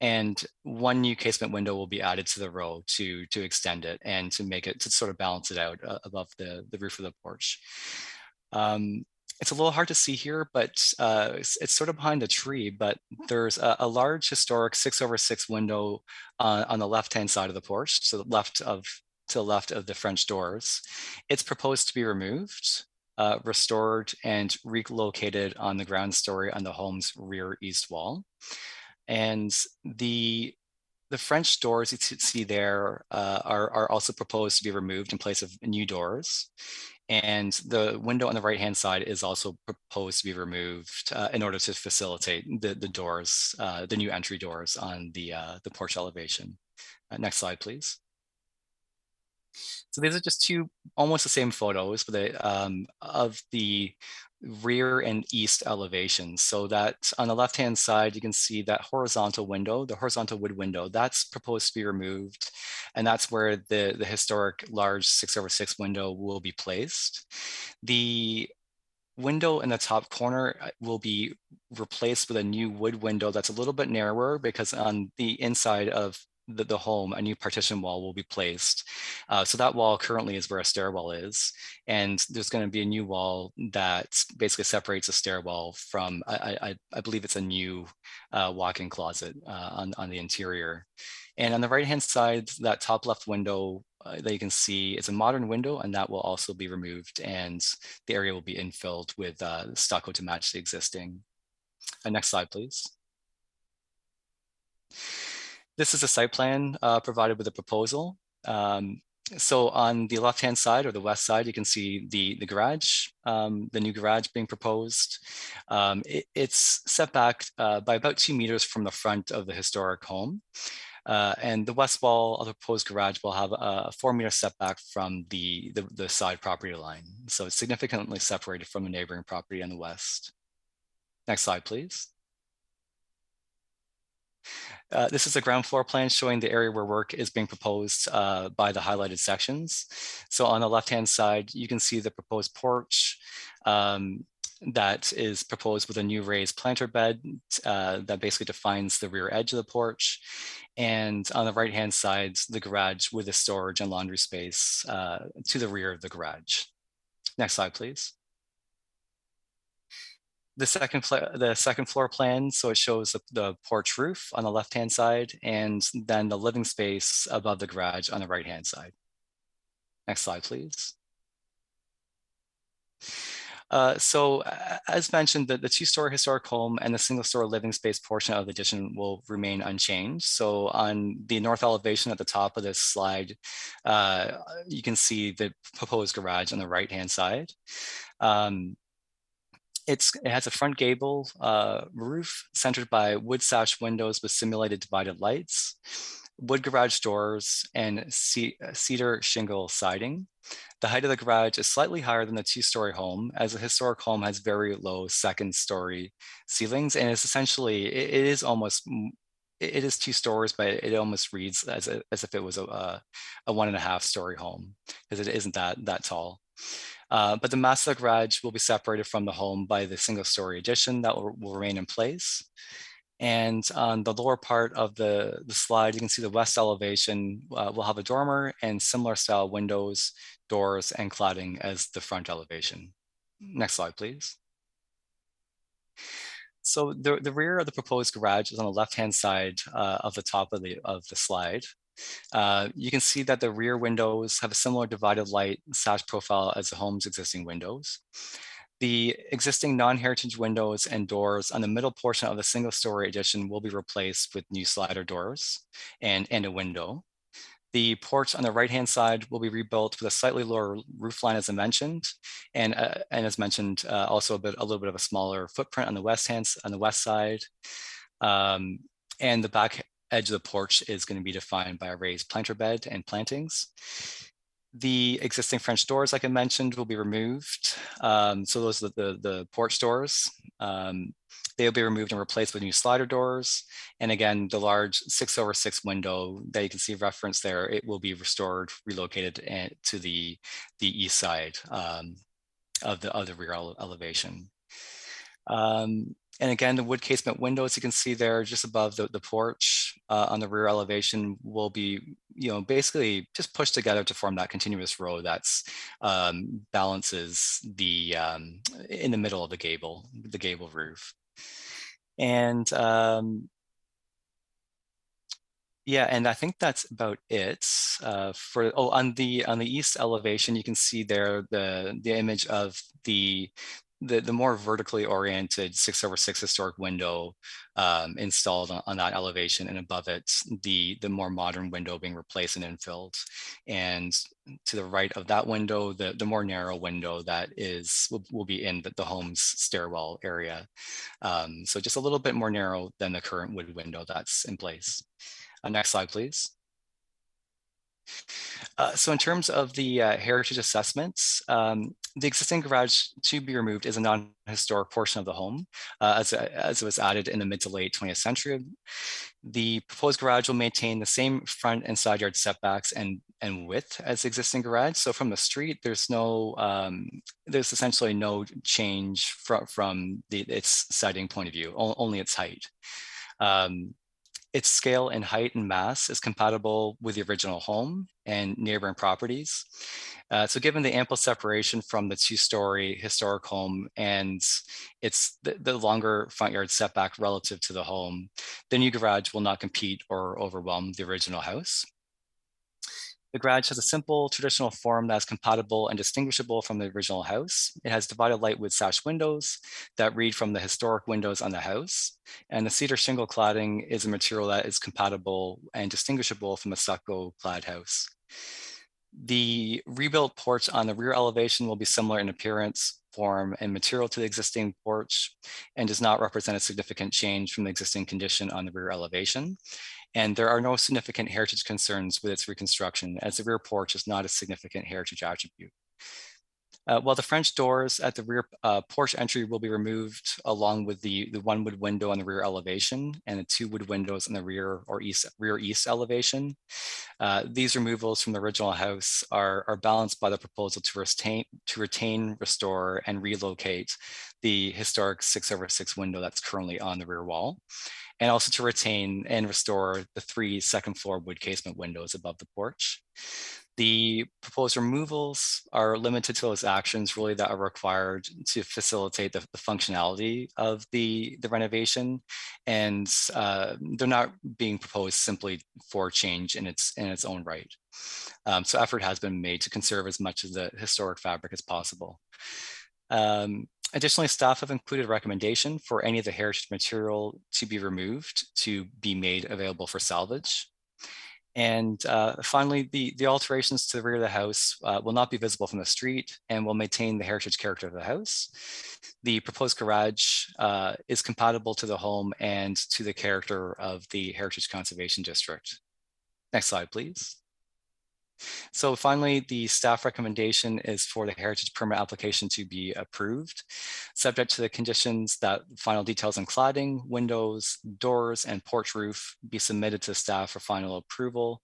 Speaker 4: And one new casement window will be added to the row to extend it and to sort of balance it out above the roof of the porch. It's a little hard to see here, but it's sort of behind the tree, but there's a large historic 6/6 window on the left-hand side of the porch, so to the left of the French doors. It's proposed to be removed, restored, and relocated on the ground story on the home's rear east wall. And the French doors you see there are also proposed to be removed in place of new doors. And the window on the right-hand side is also proposed to be removed in order to facilitate the doors, the new entry doors on the porch elevation. Next slide, please. So these are just two almost the same photos, but of the rear and east elevations. So that on the left-hand side, you can see that horizontal window, the horizontal wood window, that's proposed to be removed. And that's where the historic large 6/6 window will be placed. The window in the top corner will be replaced with a new wood window that's a little bit narrower, because on the inside of the home, a new partition wall will be placed. So that wall currently is where a stairwell is. And there's going to be a new wall that basically separates the stairwell from, I believe it's a new walk-in closet on the interior. And on the right-hand side, that top left window that you can see is a modern window, and that will also be removed, and the area will be infilled with stucco to match the existing. Next slide, please. This is a site plan provided with a proposal. So on the left-hand side or the west side, you can see the garage, the new garage being proposed. It's set back by about 2 meters from the front of the historic home. And the west wall of the proposed garage will have a 4-meter setback from the side property line. So it's significantly separated from the neighboring property on the west. Next slide, please. This is a ground floor plan showing the area where work is being proposed by the highlighted sections. So on the left-hand side, you can see the proposed porch that is proposed with a new raised planter bed that basically defines the rear edge of the porch. And on the right-hand side, the garage with a storage and laundry space to the rear of the garage. Next slide, please. The second floor plan, so it shows the porch roof on the left-hand side, and then the living space above the garage on the right-hand side. Next slide, please. So as mentioned, the 2-story historic home and the single-story living space portion of the addition will remain unchanged. So on the north elevation at the top of this slide, you can see the proposed garage on the right-hand side. It has a front gable roof centered by wood sash windows with simulated divided lights, wood garage doors, and cedar shingle siding. The height of the garage is slightly higher than the 2-story home, as the historic home has very low second-story ceilings, and it's essentially, it is 2 stories, but it almost reads as if it was a 1.5-story home, because it isn't that tall. But the master garage will be separated from the home by the single-story addition that will remain in place. And on the lower part of the slide, you can see the west elevation will have a dormer and similar style windows, doors, and cladding as the front elevation. Next slide, please. So the rear of the proposed garage is on the left-hand side of the top of the slide. You can see that the rear windows have a similar divided light sash profile as the home's existing windows. The existing non-heritage windows and doors on the middle portion of the single-story addition will be replaced with new slider doors and a window. The porch on the right-hand side will be rebuilt with a slightly lower roof line, as I mentioned, and as mentioned, also a little bit of a smaller footprint on the west side. And the back edge of the porch is going to be defined by a raised planter bed and plantings. The existing French doors, like I mentioned, will be removed. So those are the porch doors. They'll be removed and replaced with new slider doors. And again, the large 6/6 window that you can see referenced there, it will be restored, relocated to the east side of the rear elevation. And again, the wood casement windows you can see there just above the porch on the rear elevation will be, basically just pushed together to form that continuous row that's balances the in the middle of the gable roof. And yeah, and I think that's about it on the east elevation. You can see there the image of the more vertically oriented 6/6 historic window installed on that elevation, and above it, the more modern window being replaced and infilled. And to the right of that window, the more narrow window that will be in the home's stairwell area. So just a little bit more narrow than the current wood window that's in place. Next slide, please. So in terms of the heritage assessments, the existing garage to be removed is a non-historic portion of the home, as it was added in the mid to late 20th century. The proposed garage will maintain the same front and side yard setbacks and width as the existing garage. So from the street, there's essentially no change from its siding point of view, only its height. Its scale and height and mass is compatible with the original home and neighboring properties. So given the ample separation from the two-story historic home and it's the longer front yard setback relative to the home, the new garage will not compete or overwhelm the original house. The garage has a simple traditional form that's compatible and distinguishable from the original house. It has divided light wood sash windows that read from the historic windows on the house. And the cedar shingle cladding is a material that is compatible and distinguishable from a stucco clad house. The rebuilt porch on the rear elevation will be similar in appearance, form, and material to the existing porch and does not represent a significant change from the existing condition on the rear elevation. And there are no significant heritage concerns with its reconstruction, as the rear porch is not a significant heritage attribute. While the French doors at the rear porch entry will be removed, along with the one wood window on the rear elevation and the two wood windows on the rear east elevation, these removals from the original house are balanced by the proposal to retain, restore, and relocate the historic 6/6 window that's currently on the rear wall, and also to retain and restore the 3 second-floor wood casement windows above the porch. The proposed removals are limited to those actions really that are required to facilitate the functionality of the renovation, and they're not being proposed simply for change in its own right. So effort has been made to conserve as much of the historic fabric as possible. Additionally, staff have included a recommendation for any of the heritage material to be removed to be made available for salvage. And finally, the alterations to the rear of the house will not be visible from the street and will maintain the heritage character of the house. The proposed garage is compatible to the home and to the character of the Heritage Conservation District. Next slide, please. So finally, the staff recommendation is for the heritage permit application to be approved, subject to the conditions that final details on cladding, windows, doors, and porch roof be submitted to staff for final approval,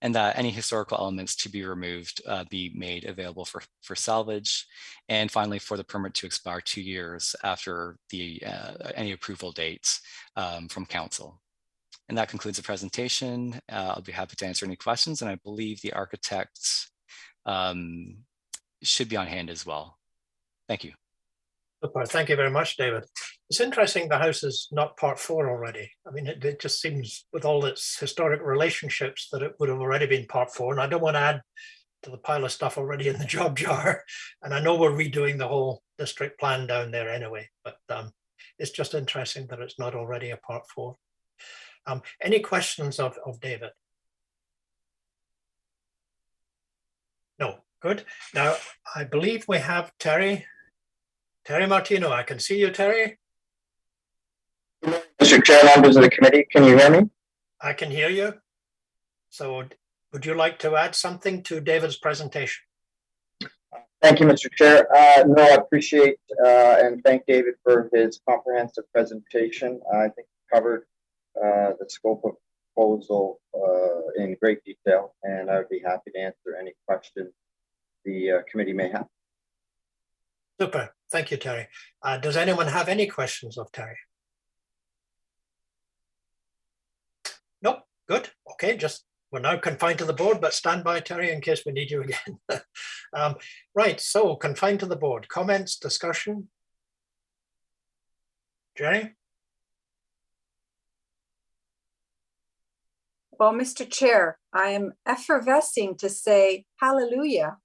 Speaker 4: and that any historical elements to be removed be made available for salvage. And finally, for the permit to expire 2 years after any approval dates from council. And that concludes the presentation. I'll be happy to answer any questions, and I believe the architect should be on hand as well. Thank you.
Speaker 1: Super. Thank you very much, David. It's interesting the house is not part 4 already. I mean, it just seems with all its historic relationships that it would have already been part 4. And I don't want to add to the pile of stuff already in the job jar. And I know we're redoing the whole district plan down there anyway, but it's just interesting that it's not already a part 4. Any questions of David? No, good. Now, I believe we have Terry Martino. I can see you, Terry.
Speaker 11: Mr. Chair, members of the committee, can you hear me?
Speaker 1: I can hear you. So would you like to add something to David's presentation?
Speaker 11: Thank you, Mr. Chair. No, I appreciate and thank David for his comprehensive presentation. I think he covered the scope of proposal in great detail, and I would be happy to answer any questions the committee may have.
Speaker 1: Super. Thank you, Terry. Does anyone have any questions of Terry? Nope. Good. Okay. We're now confined to the board, but stand by, Terry, in case we need you again. Right. So confined to the board. Comments, discussion. Jerry?
Speaker 3: Well, Mr. Chair, I am effervescing to say hallelujah.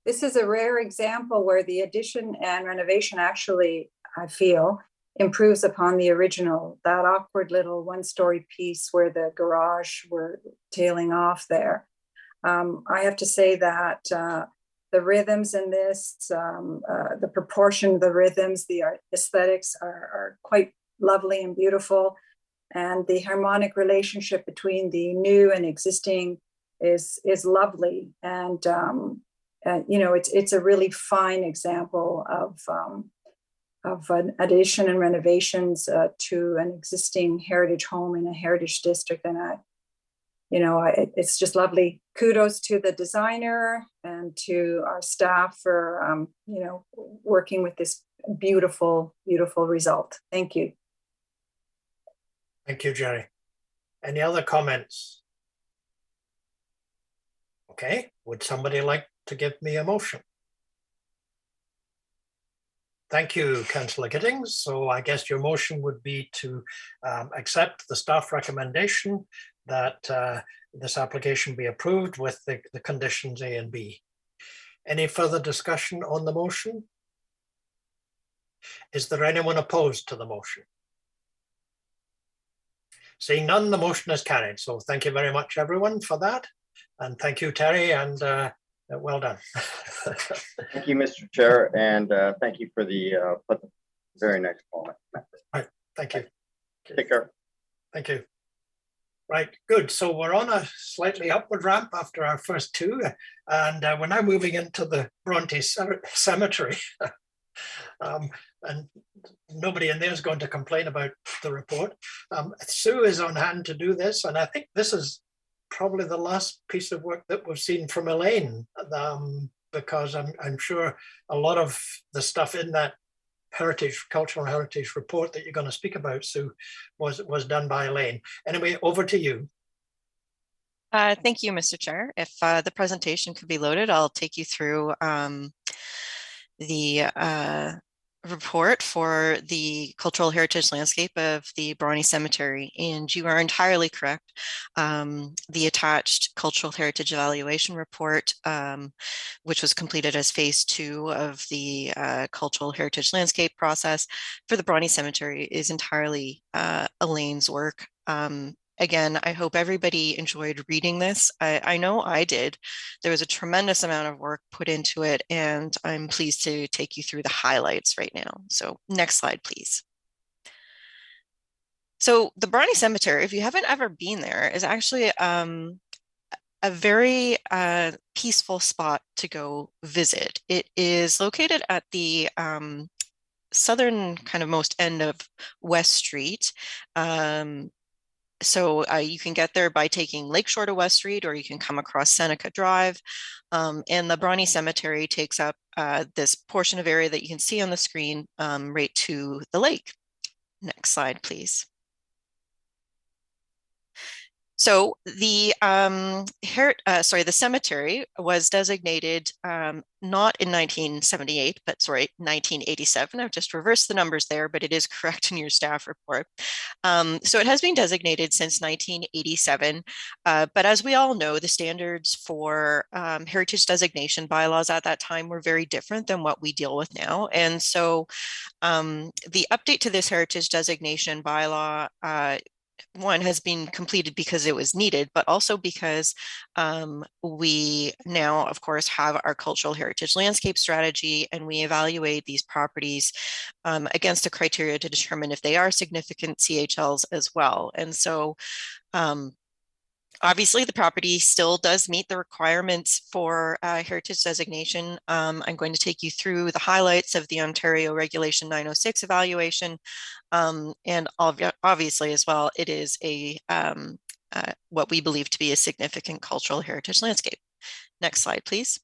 Speaker 3: This is a rare example where the addition and renovation actually, I feel, improves upon the original. That awkward little one-story piece where the garage were tailing off there. I have to say that the rhythms in this, the proportion of the rhythms, the aesthetics are quite lovely and beautiful. And the harmonic relationship between the new and existing is lovely. And you know, it's a really fine example of an addition and renovations to an existing heritage home in a heritage district. And it's just lovely. Kudos to the designer and to our staff for working with this beautiful, beautiful result. Thank you.
Speaker 1: Thank you, Jerry. Any other comments? Okay, would somebody like to give me a motion? Thank you, Councillor Giddings. So I guess your motion would be to accept the staff recommendation that this application be approved with the conditions A and B. Any further discussion on the motion? Is there anyone opposed to the motion? Seeing none, the motion is carried. So thank you very much, everyone, for that. And thank you, Terry, and well done.
Speaker 11: Thank you, Mr. Chair, and thank you for the very next comment.
Speaker 1: Right, thank you.
Speaker 11: Take care.
Speaker 1: Thank you. Right, good. So we're on a slightly upward ramp after our first two, and we're now moving into the Bronte Cemetery. And nobody in there is going to complain about the report. Sue is on hand to do this, and I think this is probably the last piece of work that we've seen from Elaine, because I'm sure a lot of the stuff in that cultural heritage report that you're going to speak about, Sue, was done by Elaine. Anyway, over to you.
Speaker 12: Thank you, Mr. Chair. If the presentation could be loaded, I'll take you through the report for the cultural heritage landscape of the Bronte Cemetery. And you are entirely correct. The attached cultural heritage evaluation report, which was completed as phase 2 of the cultural heritage landscape process for the Bronte Cemetery, is entirely Elaine's work. Again, I hope everybody enjoyed reading this. I know I did. There was a tremendous amount of work put into it, and I'm pleased to take you through the highlights right now. So next slide, please. So the Bronte Cemetery, if you haven't ever been there, is actually a very peaceful spot to go visit. It is located at the southern kind of most end of West Street. So you can get there by taking Lakeshore to West Street, or you can come across Seneca Drive. And the Bronte Cemetery takes up this portion of area that you can see on the screen right to the lake. Next slide, please. So the the cemetery was designated not in 1978, but 1987. I've just reversed the numbers there, but it is correct in your staff report. So it has been designated since 1987. But as we all know, the standards for heritage designation bylaws at that time were very different than what we deal with now. And so the update to this heritage designation bylaw one has been completed because it was needed, but also because we now, of course, have our cultural heritage landscape strategy, and we evaluate these properties against a criteria to determine if they are significant CHLs as well. And so obviously, the property still does meet the requirements for heritage designation. I'm going to take you through the highlights of the Ontario Regulation 906 evaluation. And obviously as well, it is what we believe to be a significant cultural heritage landscape. Next slide, please.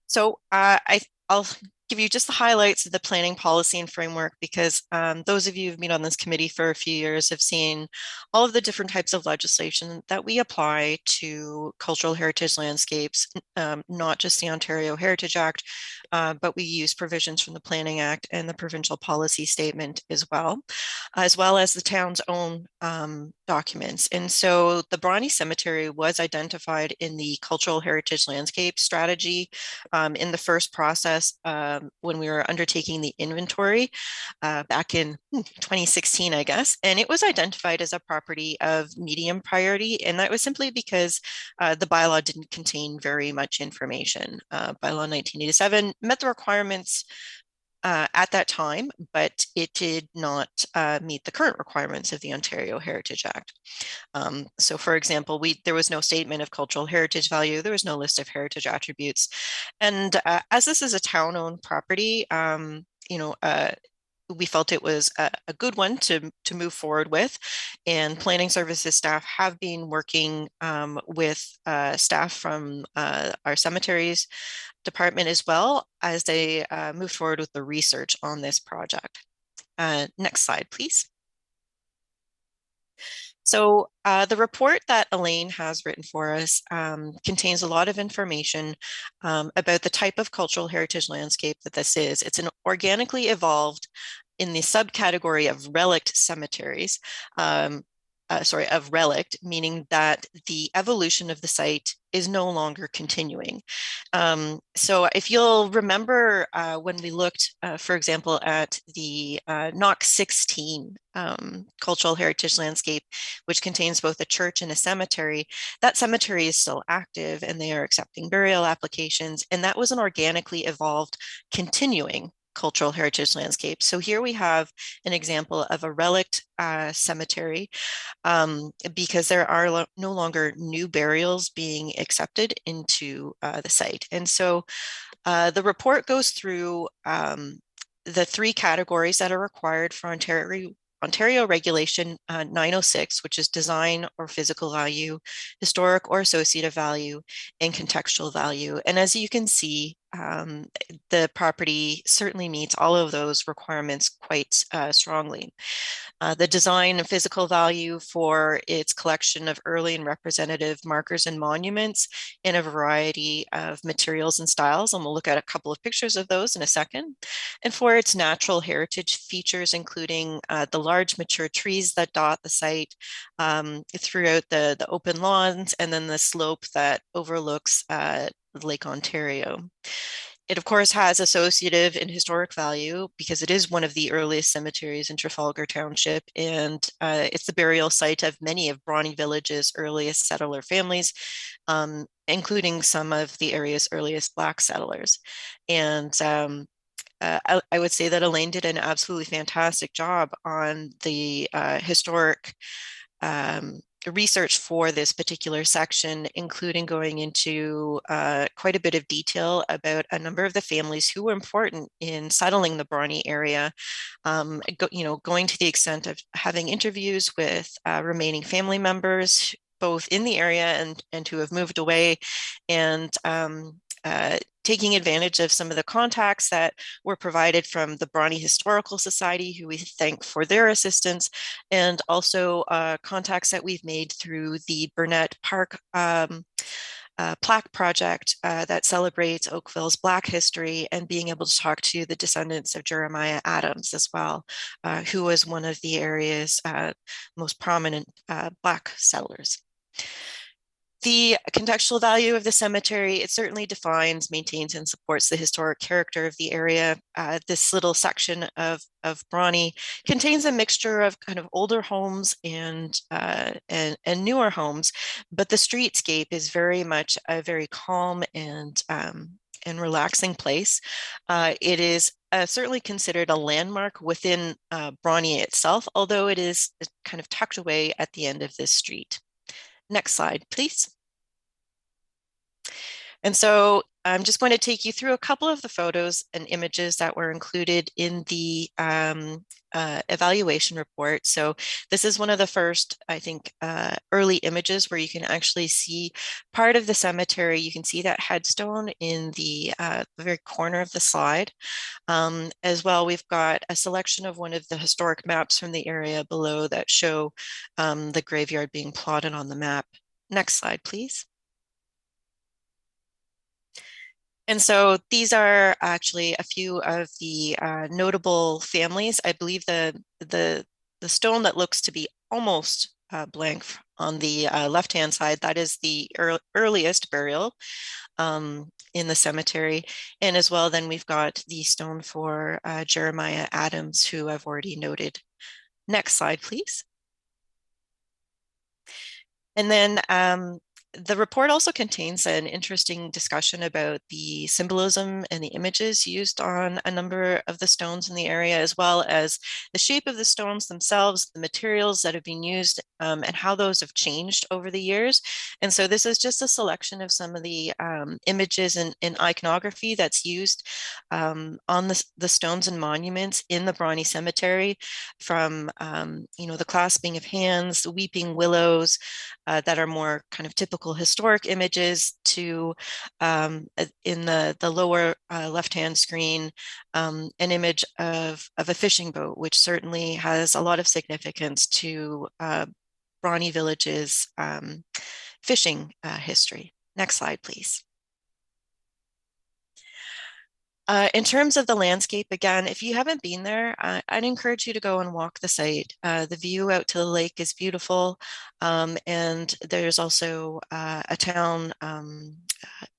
Speaker 12: So I'll give you just the highlights of the planning policy and framework, because those of you who've been on this committee for a few years have seen all of the different types of legislation that we apply to cultural heritage landscapes, not just the Ontario Heritage Act, but we use provisions from the Planning Act and the provincial policy statement as well as the town's own documents. And so the Bronte Cemetery was identified in the cultural heritage landscape strategy in the first process when we were undertaking the inventory back in 2016, I guess. And it was identified as a property of medium priority. And that was simply because the bylaw didn't contain very much information. Bylaw 1987 met the requirements at that time, but it did not meet the current requirements of the Ontario Heritage Act. So for example, there was no statement of cultural heritage value, there was no list of heritage attributes. And as this is a town-owned property, we felt it was a good one to move forward with. And planning services staff have been working with staff from our cemeteries department as well as they move forward with the research on this project. Next slide, please. So the report that Elaine has written for us contains a lot of information about the type of cultural heritage landscape that this is. It's an organically evolved in the subcategory of relict cemeteries, of relict, meaning that the evolution of the site is no longer continuing. So if you'll remember when we looked, for example, at the NOC 16 cultural heritage landscape, which contains both a church and a cemetery, that cemetery is still active and they are accepting burial applications. And that was an organically evolved continuing cultural heritage landscape. So here we have an example of a relict cemetery because there are no longer new burials being accepted into the site. And so the report goes through the three categories that are required for Ontario Regulation 906, which is design or physical value, historic or associative value, and contextual value. And as you can see, the property certainly meets all of those requirements quite strongly. The design and physical value for its collection of early and representative markers and monuments in a variety of materials and styles, and we'll look at a couple of pictures of those in a second. And for its natural heritage features, including the large mature trees that dot the site throughout the open lawns, and then the slope that overlooks Lake Ontario. It, of course, has associative and historic value because it is one of the earliest cemeteries in Trafalgar Township, and it's the burial site of many of Brony Village's earliest settler families, including some of the area's earliest Black settlers. And I would say that Elaine did an absolutely fantastic job on the historic research for this particular section, including going into quite a bit of detail about a number of the families who were important in settling the Brony area, going to the extent of having interviews with remaining family members, both in the area and who have moved away, and taking advantage of some of the contacts that were provided from the Brony Historical Society, who we thank for their assistance, and also contacts that we've made through the Burnett Park plaque project that celebrates Oakville's Black history, and being able to talk to the descendants of Jeremiah Adams as well, who was one of the area's most prominent Black settlers. The contextual value of the cemetery, it certainly defines, maintains, and supports the historic character of the area. This little section of Brony contains a mixture of kind of older homes and newer homes, but the streetscape is very much a very calm and relaxing place. It is certainly considered a landmark within Brony itself, although it is kind of tucked away at the end of this street. Next slide, please. And so I'm just going to take you through a couple of the photos and images that were included in the evaluation report. So this is one of the first, I think, early images where you can actually see part of the cemetery. You can see that headstone in the very corner of the slide. As well, we've got a selection of one of the historic maps from the area below that show the graveyard being plotted on the map. Next slide, please. And so these are actually a few of the notable families. I believe the stone that looks to be almost blank on the left-hand side, that is the earliest burial in the cemetery. And as well, then we've got the stone for Jeremiah Adams, who I've already noted. Next slide, please. And then the report also contains an interesting discussion about the symbolism and the images used on a number of the stones in the area, as well as the shape of the stones themselves, the materials that have been used, and how those have changed over the years. And so this is just a selection of some of the images and iconography that's used on the stones and monuments in the Bronte Cemetery, from the clasping of hands, the weeping willows that are more kind of typical historic images, to in the lower left-hand screen, an image of a fishing boat, which certainly has a lot of significance to Bronte Village's fishing history. Next slide, please. In terms of the landscape, again, if you haven't been there, I'd encourage you to go and walk the site. The view out to the lake is beautiful, and there's also a town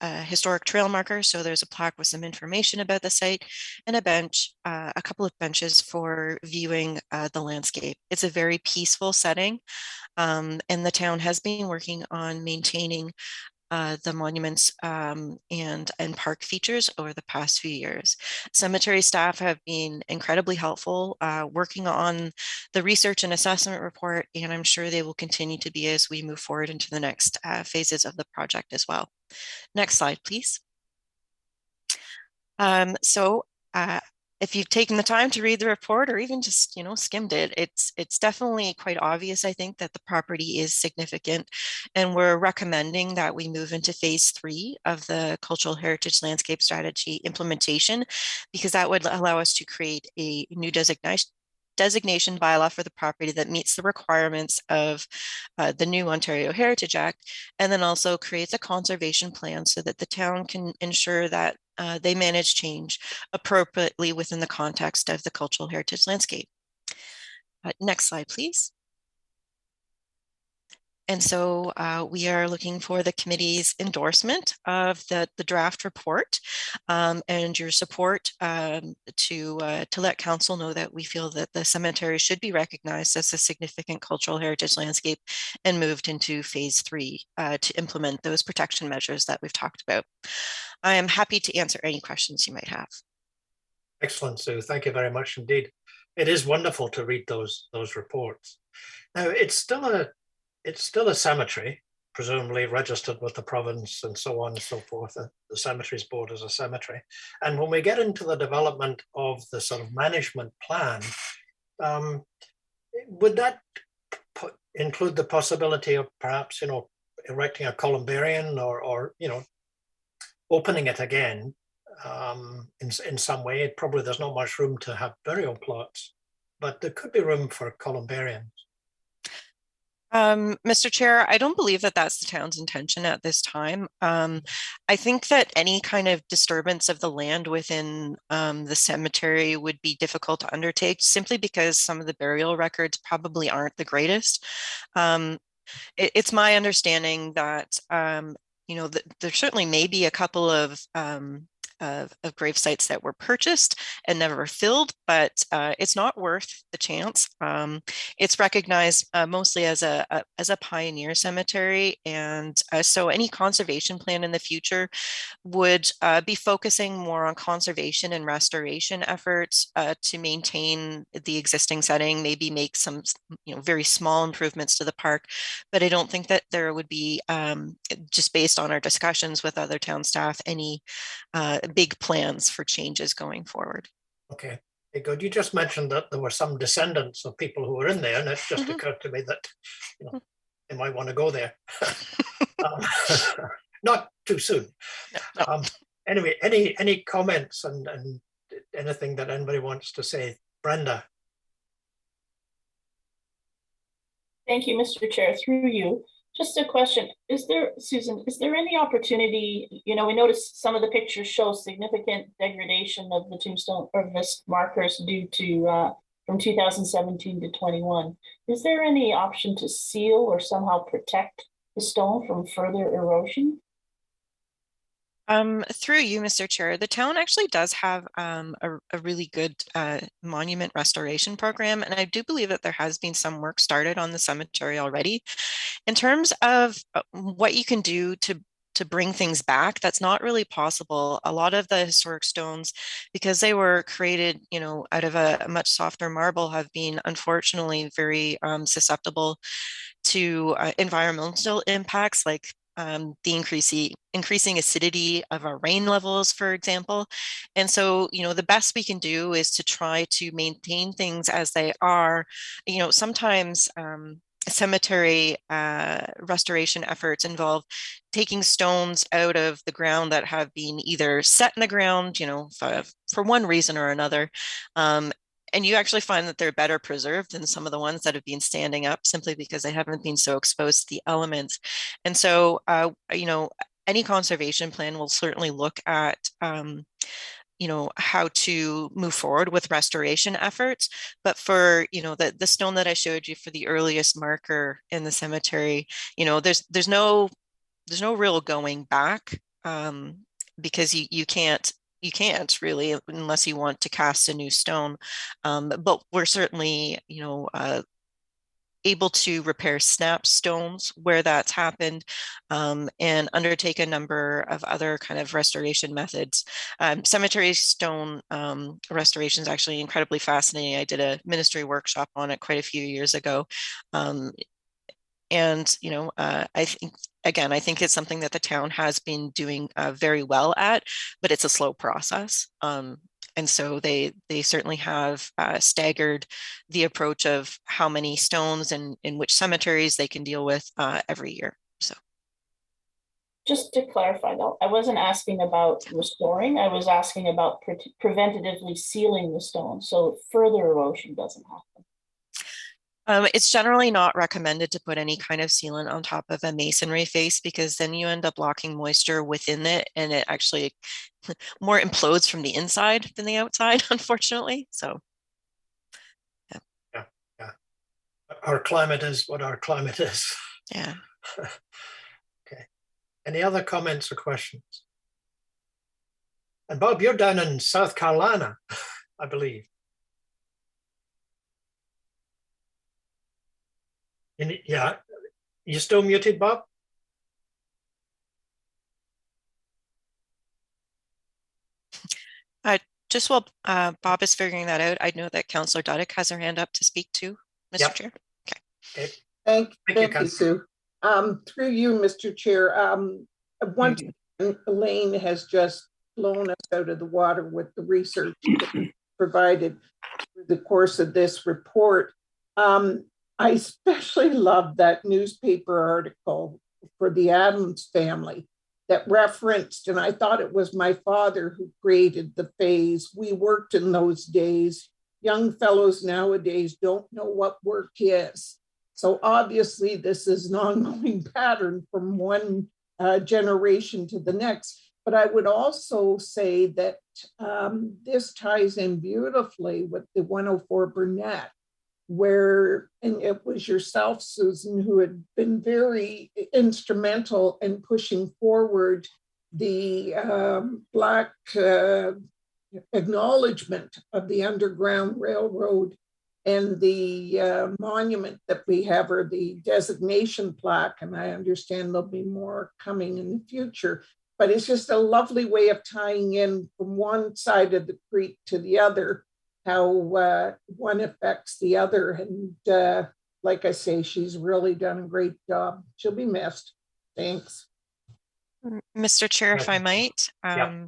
Speaker 12: historic trail marker. So there's a plaque with some information about the site, and a bench, a couple of benches for viewing the landscape. It's a very peaceful setting, and the town has been working on maintaining the monuments and park features over the past few years. Cemetery staff have been incredibly helpful working on the research and assessment report, and I'm sure they will continue to be as we move forward into the next phases of the project as well. Next slide, please. If you've taken the time to read the report, or even just skimmed it, it's definitely quite obvious, I think, that the property is significant, and we're recommending that we move into phase 3 of the Cultural Heritage Landscape Strategy implementation, because that would allow us to create a new designation bylaw for the property that meets the requirements of the new Ontario Heritage Act, and then also creates a conservation plan so that the town can ensure that they manage change appropriately within the context of the cultural heritage landscape. Next slide, please. And so we are looking for the committee's endorsement of the draft report, and your support to let council know that we feel that the cemetery should be recognized as a significant cultural heritage landscape and moved into phase 3 to implement those protection measures that we've talked about. I am happy to answer any questions you might have.
Speaker 1: Excellent, Sue. Thank you very much indeed. It is wonderful to read those reports. Now, it's still a cemetery, presumably registered with the province and so on and so forth. The Cemeteries Board is a cemetery. And when we get into the development of the sort of management plan, would that include the possibility of perhaps, erecting a columbarium or opening it again in some way? Probably there's not much room to have burial plots, but there could be room for columbariums.
Speaker 12: Mr. Chair, I don't believe that that's the town's intention at this time. I think that any kind of disturbance of the land within the cemetery would be difficult to undertake, simply because some of the burial records probably aren't the greatest. it's my understanding that, you know, there certainly may be a couple of grave sites that were purchased and never filled, but it's not worth the chance. It's recognized mostly as a pioneer cemetery, and so any conservation plan in the future would be focusing more on conservation and restoration efforts to maintain the existing setting, maybe make some, you know, very small improvements to the park. But I don't think that there would be, just based on our discussions with other town staff, any big plans for changes going forward.
Speaker 1: Okay, good. You just mentioned that there were some descendants of people who were in there, and it just occurred to me that, you know, they might want to go there. Not too soon. No. Anyway, any comments and anything that anybody wants to say? Brenda.
Speaker 5: Thank you, Mr. Chair. Through you, just a question. Is there, Susan, is there any opportunity, you know, we noticed some of the pictures show significant degradation of the tombstone or this markers due to from 2017 to 21. Is there any option to seal or somehow protect the stone from further erosion?
Speaker 12: Through you, Mr. Chair, the town actually does have a really good monument restoration program, and I do believe that there has been some work started on the cemetery already. In terms of what you can do to bring things back, that's not really possible. A lot of the historic stones, because they were created, you know, out of a much softer marble, have been unfortunately very susceptible to environmental impacts, like the increasing acidity of our rain levels, for example. And so, you know, the best we can do is to try to maintain things as they are. You know, sometimes cemetery restoration efforts involve taking stones out of the ground that have been either set in the ground, you know, for one reason or another. And you actually find that they're better preserved than some of the ones that have been standing up, simply because they haven't been so exposed to the elements. And so, you know, any conservation plan will certainly look at, you know, how to move forward with restoration efforts. But for, you know, the stone that I showed you for the earliest marker in the cemetery, you know, there's no real going back, because you can't really, unless you want to cast a new stone. But we're certainly, you know, able to repair snap stones where that's happened, and undertake a number of other kind of restoration methods. Cemetery stone restoration is actually incredibly fascinating. I did a ministry workshop on it quite a few years ago. And, you know, I think it's something that the town has been doing very well at, but it's a slow process. And so they certainly have staggered the approach of how many stones and in which cemeteries they can deal with every year. So,
Speaker 5: just to clarify though, I wasn't asking about restoring. I was asking about preventatively sealing the stone so further erosion doesn't happen.
Speaker 12: It's generally not recommended to put any kind of sealant on top of a masonry face, because then you end up locking moisture within it, and it actually more implodes from the inside than the outside, unfortunately. So,
Speaker 1: yeah. Our climate is what our climate is.
Speaker 12: Yeah.
Speaker 1: Okay. Any other comments or questions? And Bob, you're down in South Carolina, I believe. Yeah, you still muted, Bob?
Speaker 12: Just while Bob is figuring that out, I know that Councillor Duddick has her hand up to speak to, Mr. Chair.
Speaker 6: Okay. Thank you, Sue. Through you, Mr. Chair. Once Elaine has just blown us out of the water with the research provided through the course of this report. I especially love that newspaper article for the Adams family that referenced, and I thought it was my father who created the phase. We worked in those days. Young fellows nowadays don't know what work is. So obviously this is an ongoing pattern from one generation to the next. But I would also say that this ties in beautifully with the 104 Burnett, and it was yourself, Susan, who had been very instrumental in pushing forward the Black acknowledgement of the Underground Railroad and the monument that we have, or the designation plaque. And I understand there'll be more coming in the future, but it's just a lovely way of tying in from one side of the creek to the other, how one affects the other. And like I say, she's really done a great job. She'll be missed. Thanks.
Speaker 12: Mr. Chair, if I might,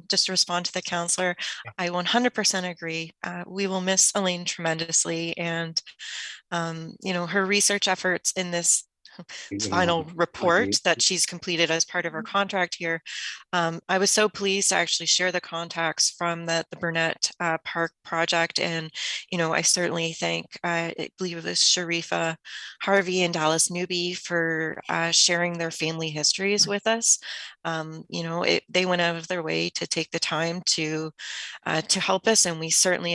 Speaker 12: just to respond to the councillor, I 100% agree. We will miss Elaine tremendously, and you know, her research efforts in this final report that she's completed as part of her contract here. I was so pleased to actually share the contacts from the Burnett Park project. And, you know, I certainly thank, I believe it was Sharifa Harvey and Dallas Newby for sharing their family histories with us. You know, they went out of their way to take the time to help us, and we certainly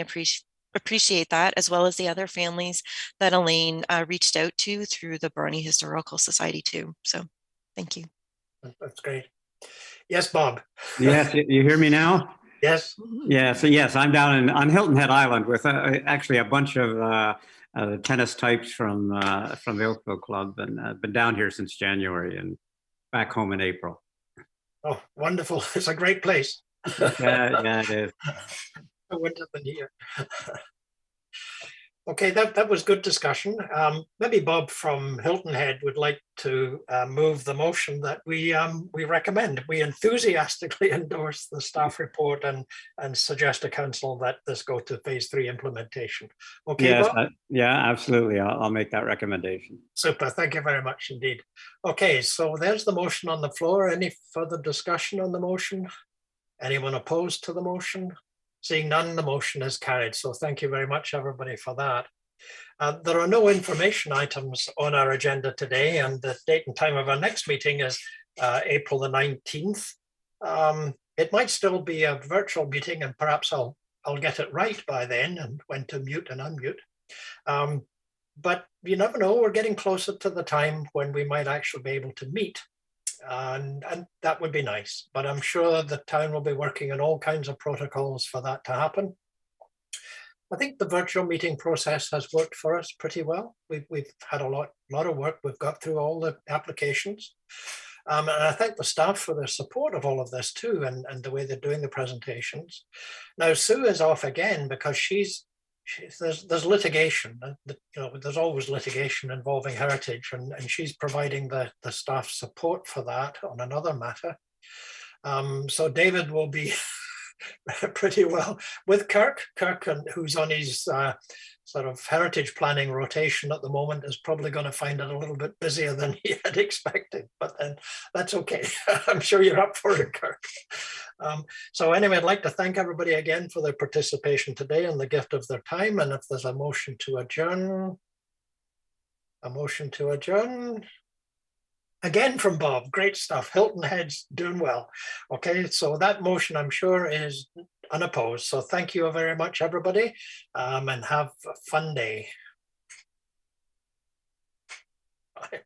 Speaker 12: appreciate that, as well as the other families that Elaine reached out to through the Brony Historical Society too. So thank you.
Speaker 1: That's great. Yes, Bob.
Speaker 13: Yes, you hear me now?
Speaker 1: Yes.
Speaker 13: Yeah, so yes, I'm down on Hilton Head Island with actually a bunch of tennis types from the Oakville Club, and I've been down here since January and back home in April.
Speaker 1: Oh, wonderful. It's a great place.
Speaker 13: Yeah, it is.
Speaker 1: I wouldn't have been here. Okay, that was good discussion. Maybe Bob from Hilton Head would like to move the motion that we recommend. We enthusiastically endorse the staff report and suggest to council that this go to phase 3 implementation. Okay,
Speaker 13: yes,
Speaker 1: Bob?
Speaker 13: yeah, absolutely. I'll make that recommendation.
Speaker 1: Super, thank you very much indeed. Okay, so there's the motion on the floor. Any further discussion on the motion? Anyone opposed to the motion? Seeing none, the motion is carried. So thank you very much, everybody, for that. There are no information items on our agenda today, and the date and time of our next meeting is April the 19th. It might still be a virtual meeting, and perhaps I'll get it right by then and when to mute and unmute. But you never know, we're getting closer to the time when we might actually be able to meet. And that would be nice, but I'm sure the town will be working on all kinds of protocols for that to happen. I think the virtual meeting process has worked for us pretty well. We've had a lot of work. We've got through all the applications. And I thank the staff for their support of all of this too, and the way they're doing the presentations. Now, Sue is off again because there's litigation. You know, there's always litigation involving heritage, and she's providing the staff support for that on another matter. So David will be pretty well with Kirk, who's on his sort of heritage planning rotation at the moment, is probably going to find it a little bit busier than he had expected, but then that's okay. I'm sure you're up for it, Kirk. So anyway, I'd like to thank everybody again for their participation today and the gift of their time. And if there's a motion to adjourn. Again from Bob, great stuff. Hilton Head's doing well. Okay, so that motion I'm sure is unopposed. So thank you very much, everybody, and have a fun day. Bye.